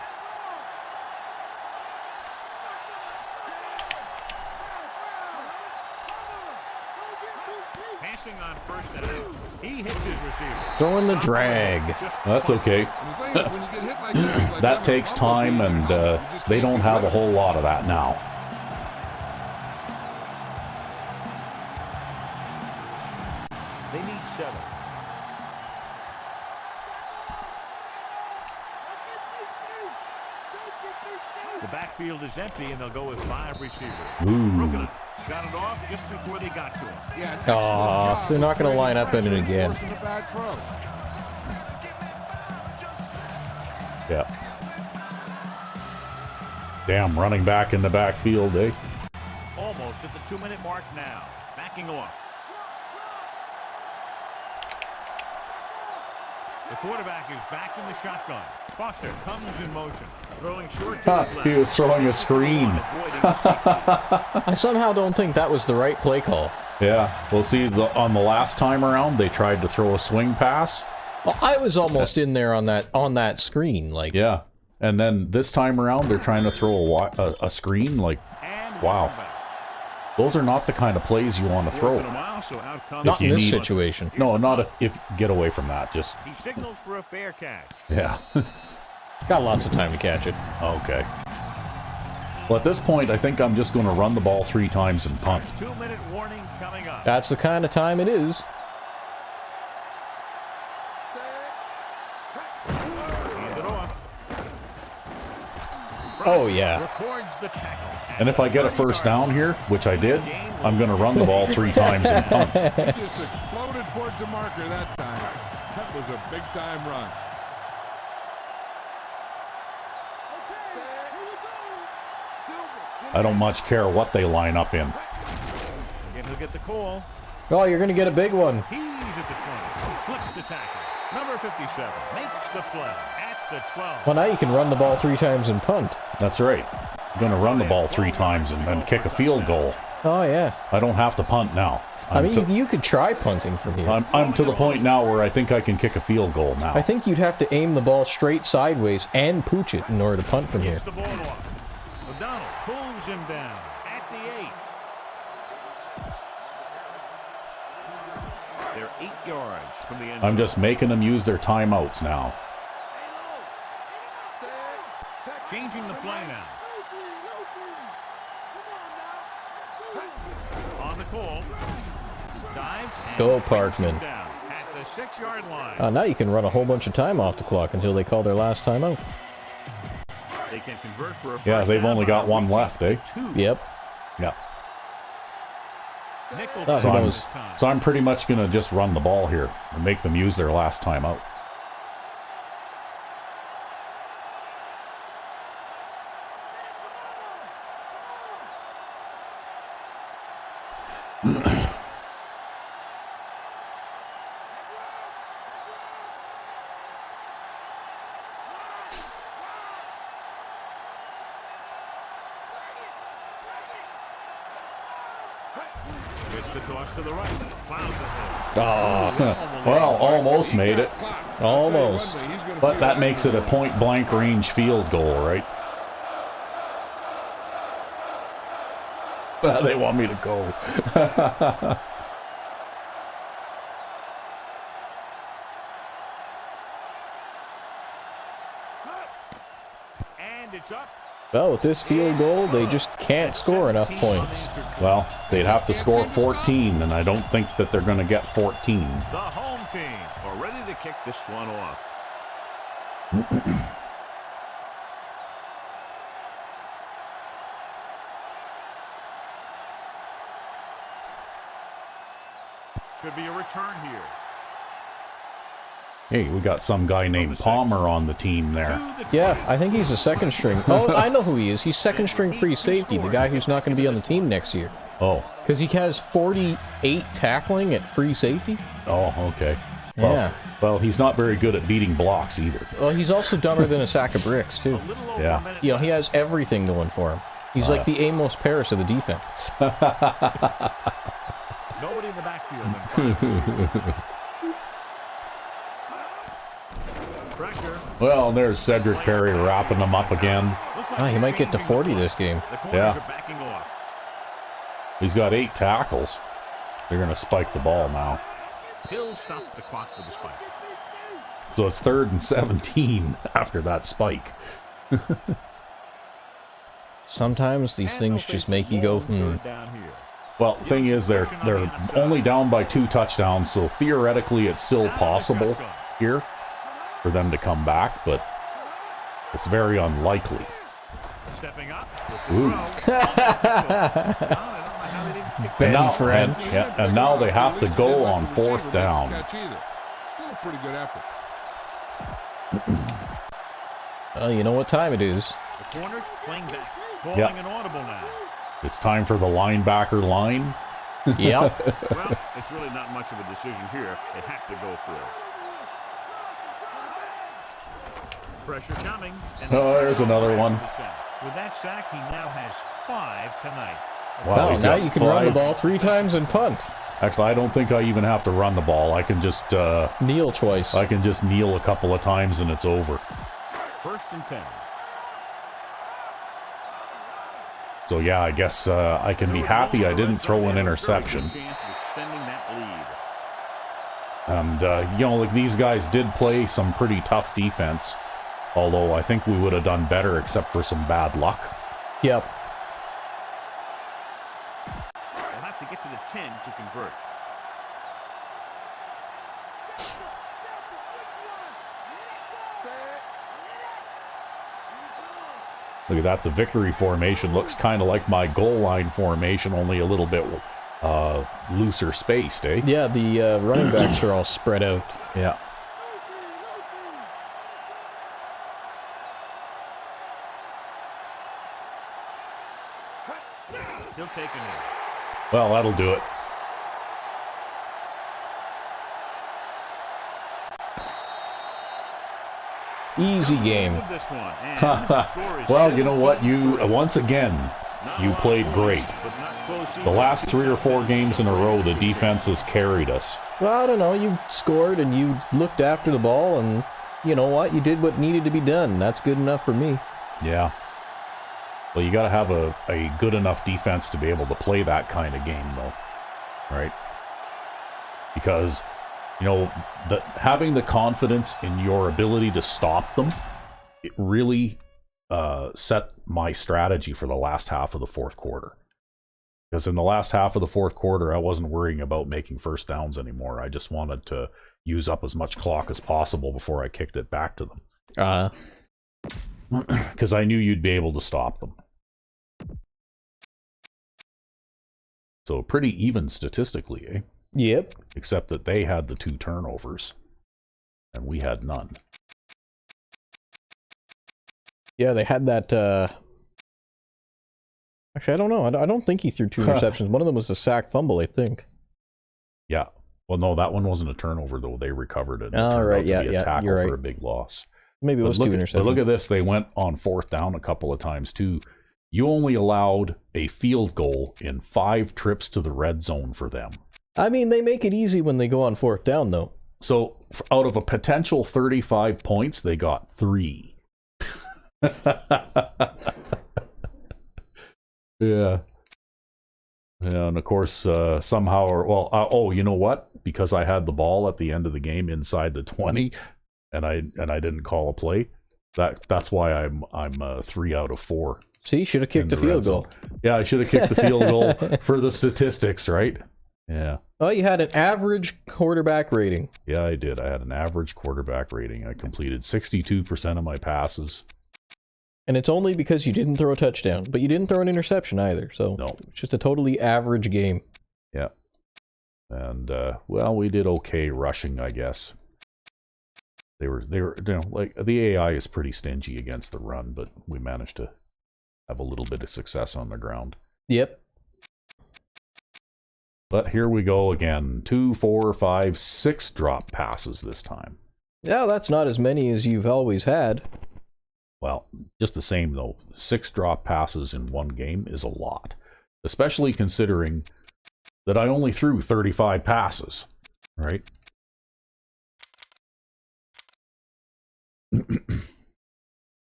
Passing on 1st and 8. He hits his receiver. Throwing the drag. That's okay. And the thing is, when you get hit like this, like That takes time, and they don't have a whole lot of that now. They need 7. The backfield is empty, and they'll go with 5 receivers. Ooh. Got it off just before they got to him. Yeah, Aw, they're not going to line up in it again. forcing the bad throw. Yeah. Damn, running back in the backfield, eh? Almost at the 2-minute mark now. Backing off. The quarterback is back in the shotgun. Foster comes in motion, throwing short to his left. He was throwing a screen. I somehow don't think that was the right play call. Yeah, we'll see. On the last time around, they tried to throw a swing pass. Well, I was almost in there on that screen, like. Yeah, and then this time around, they're trying to throw a screen. Like, wow, those are not the kind of plays you want to throw. Not in this situation. No, not if get away from that. Just he signals for a fair catch. Yeah. Got lots of time to catch it. Okay. Well, at this point, I think I'm just going to run the ball 3 times and punt. 2-minute warning coming up. That's the kind of time it is. Hand it off. Oh, yeah. Records the tackle. And if I get a first down here, which I did, I'm going to run the ball 3 times and punt. He just exploded towards the marker that time. That was a big-time run. I don't much care what they line up in. Again, he'll get the call. Oh, you're going to get a big one. He's at the 20. Slips the tackle. Number 57 makes the play at the 12. Well, now you can run the ball 3 times and punt. That's right. I'm going to run the ball 3 times and then kick a field goal. Oh, yeah. I don't have to punt now. I mean, you could try punting from here. I'm to the point now where I think I can kick a field goal now. I think you'd have to aim the ball straight sideways and pooch it in order to punt from here. Gets the ball off. O'Donnell pulls him down at the 8. They're 8 yards from the end. I'm just making them use their timeouts now. Changing the play now. On the call. Dives and Go, brings Parkman. him down at the 6-yard line. Now you can run a whole bunch of time off the clock until they call their last timeout. They can convert for a Yeah, first they've down only by got 1 reaching left, eh? 2. Yep. Yeah. Nickel Oh, So who I'm, knows? so I'm pretty much going to just run the ball here and make them use their last timeout. Gets the toss to the right. Plows ahead. Oh, Well, almost made it. almost. But that makes it a point-blank range field goal, right? They want me to go. And it's up. Well, with this field goal, they just can't score enough points. Well, they'd have to score 14, and I don't think that they're going to get 14. The home team are ready to kick this one off. Should be a return here. Hey, we got some guy named Palmer on the team there. Yeah, I think he's a second string. Oh, I know who he is. He's second string free safety, the guy who's not going to be on the team next year. Oh, Because he has 48 tackling at free safety. oh, okay. Well, Yeah. well, he's not very good at beating blocks either. Well, he's also dumber than a sack of bricks, A too. little over Yeah. a minute You know, he has everything going for him. He's like the Amos Paris of the defense. Nobody in the backfield. Pressure. Well, there's Cedric Perry wrapping them up again. Looks like Ah, he he's might get to changing 40 the this game. The corners Yeah. are backing off. He's got 8 tackles. They're going to spike the ball now. He'll stop the clock with a spike. So it's 3rd and 17 after that spike. Sometimes these And things they'll just face make a you go, long hmm. third down here. Well, the thing is, they're only down by 2 touchdowns, so theoretically it's still possible here for them to come back, but it's very unlikely. Stepping up. with the Ooh. throw. I don't know how they didn't pick And now, friend. and now they have to go on 4th down. Catch either. Still a pretty good effort. Well, you know what time it is. the corners playing back. Calling Yep. an audible now. It's time for the linebacker line. Yep. Well, it's really not much of a decision here. They have to go for it. Pressure coming. And Oh, there's another one. With that sack, he now has 5 tonight. Wow, he's now got you can run the 5. ball 3 times and punt. Actually, I don't think I even have to run the ball. I can just Kneel twice. I can just kneel a couple of times and it's over. 1st and 10. So yeah, I guess I can be happy I didn't throw an interception. Chance of extending that lead. And you know, like these guys did play some pretty tough defense. Although I think we would have done better except for some bad luck. Yep. They'll have to get to the 10 to convert. Look at that, the victory formation looks kind of like my goal line formation, only a little bit looser spaced, eh? Yeah, the running backs are all spread out. Yeah. He'll take a knee. Well, that'll do it. Easy game. This one, and the score is Well, you know what? You once again, you played great. but not close The either. last 3 or 4 games in a row, the defense has carried us. Well, I don't know. You scored and you looked after the ball, and you know what? You did what needed to be done. That's good enough for me. Yeah. Well, you got to have a good enough defense to be able to play that kind of game, though. Right? Because, you know, having the confidence in your ability to stop them, it really set my strategy for the last half of the fourth quarter. Because in the last half of the fourth quarter, I wasn't worrying about making first downs anymore. I just wanted to use up as much clock as possible before I kicked it back to them. Because I knew you'd be able to stop them. So pretty even statistically, eh? Yep. Except that they had the 2 turnovers, and we had none. Yeah, they had that. Actually, I don't know. I don't think he threw 2 interceptions. One of them was a sack fumble, I think. Yeah. Well, no, that one wasn't a turnover, though. They recovered it. It Oh, turned right. out to Yeah, be a yeah. tackle You're right. for a big loss. Maybe it was 2 interceptions. But look at this. They went on 4th down a couple of times, too. You only allowed a field goal in 5 trips to the red zone for them. I mean, they make it easy when they go on 4th down, though. So out of a potential 35 points, they got 3. Yeah. Yeah, and of course, somehow, you know what? Because I had the ball at the end of the game inside the 20, and I didn't call a play. That's why I'm 3 out of 4. See, should have kicked the field goal. Yeah, I should have kicked the field goal for the statistics, right? Yeah. Oh, you had an average quarterback rating. Yeah, I did. I had an average quarterback rating. I completed 62% of my passes. And it's only because you didn't throw a touchdown, but you didn't throw an interception either. So No. it's just a totally average game. Yeah. And well, we did okay rushing, I guess. They were, you know, like the AI is pretty stingy against the run, but we managed to have a little bit of success on the ground. Yep. But here we go again. 2, 4, 5, 6 drop passes this time. Yeah, that's not as many as you've always had. Well, just the same though. 6 drop passes in one game is a lot, especially considering that I only threw 35 passes, right?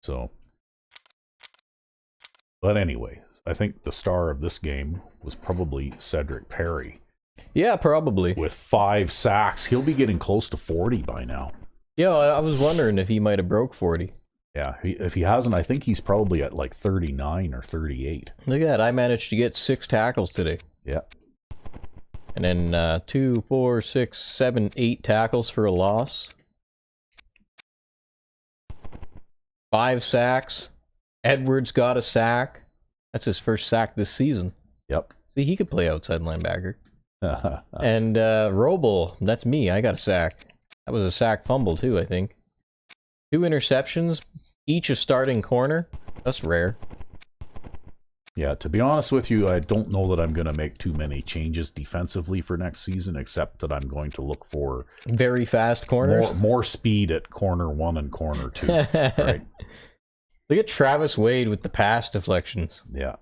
So, but anyway, I think the star of this game was probably Cedric Perry. Yeah, probably. With 5 sacks. He'll be getting close to 40 by now. Yeah, I was wondering if he might have broke 40. Yeah, if he hasn't, I think he's probably at like 39 or 38. Look at that. I managed to get 6 tackles today. Yeah. And then 2, 4, 6, 7, 8 tackles for a loss. 5 sacks. Edwards got a sack. That's his first sack this season. Yep. See, he could play outside linebacker. And Roble, that's me. I got a sack. That was a sack fumble too, I think. 2 interceptions, each a starting corner. That's rare. Yeah, to be honest with you, I don't know that I'm going to make too many changes defensively for next season, except that I'm going to look for very fast corners. More speed at corner 1 and corner 2. Right? Look at Travis Wade with the pass deflections. Yeah.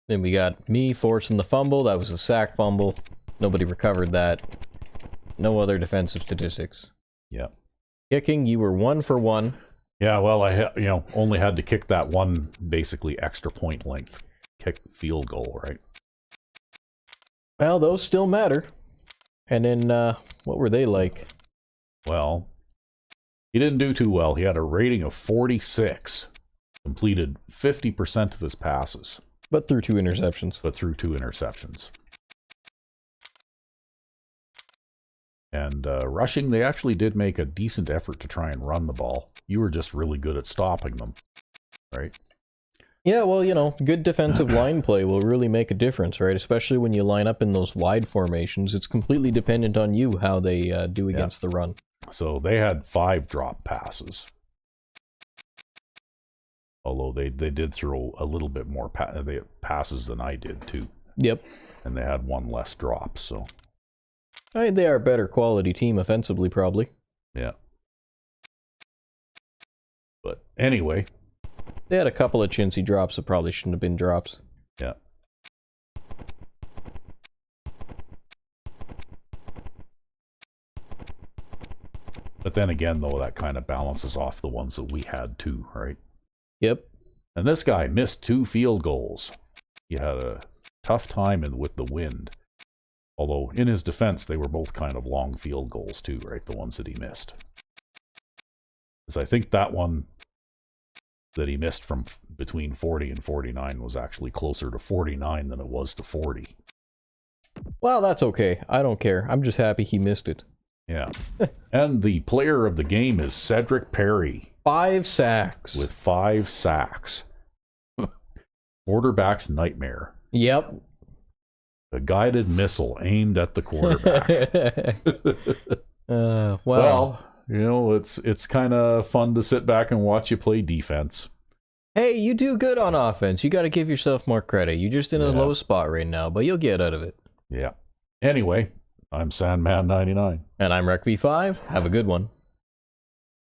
Then we got me forcing the fumble. That was a sack fumble. Nobody recovered that. No other defensive statistics. Yeah. Kicking, you were 1 for 1. Yeah, well, I only had to kick that one basically extra point length kick field goal, right? Well, those still matter. And then, what were they like? Well, he didn't do too well. He had a rating of 46. Completed 50% of his passes. But threw 2 interceptions. And rushing, they actually did make a decent effort to try and run the ball. You were just really good at stopping them, right? Yeah, well, good defensive line play will really make a difference, right? Especially when you line up in those wide formations. It's completely dependent on you how they do against the run. So they had 5 drop passes. Although they did throw a little bit more passes than I did, too. Yep. And they had 1 less drop, so... I mean, they are a better quality team offensively, probably. Yeah. But anyway... They had a couple of chintzy drops that probably shouldn't have been drops. Yeah. But then again, though, that kind of balances off the ones that we had, too, right? Yep. And this guy missed 2 field goals. He had a tough time with the wind. Although, in his defense, they were both kind of long field goals, too, right? The ones that he missed. Because I think that one that he missed from between 40 and 49 was actually closer to 49 than it was to 40. Well, that's okay. I don't care. I'm just happy he missed it. Yeah. And the player of the game is Cedric Perry. 5 sacks. With 5 sacks. Quarterback's nightmare. Yep. A guided missile aimed at the quarterback. Well, it's kind of fun to sit back and watch you play defense. Hey, you do good on offense. You got to give yourself more credit. You're just in a low spot right now, but you'll get out of it. Yeah. Anyway, I'm Sandman99. And I'm RecV5. Have a good one.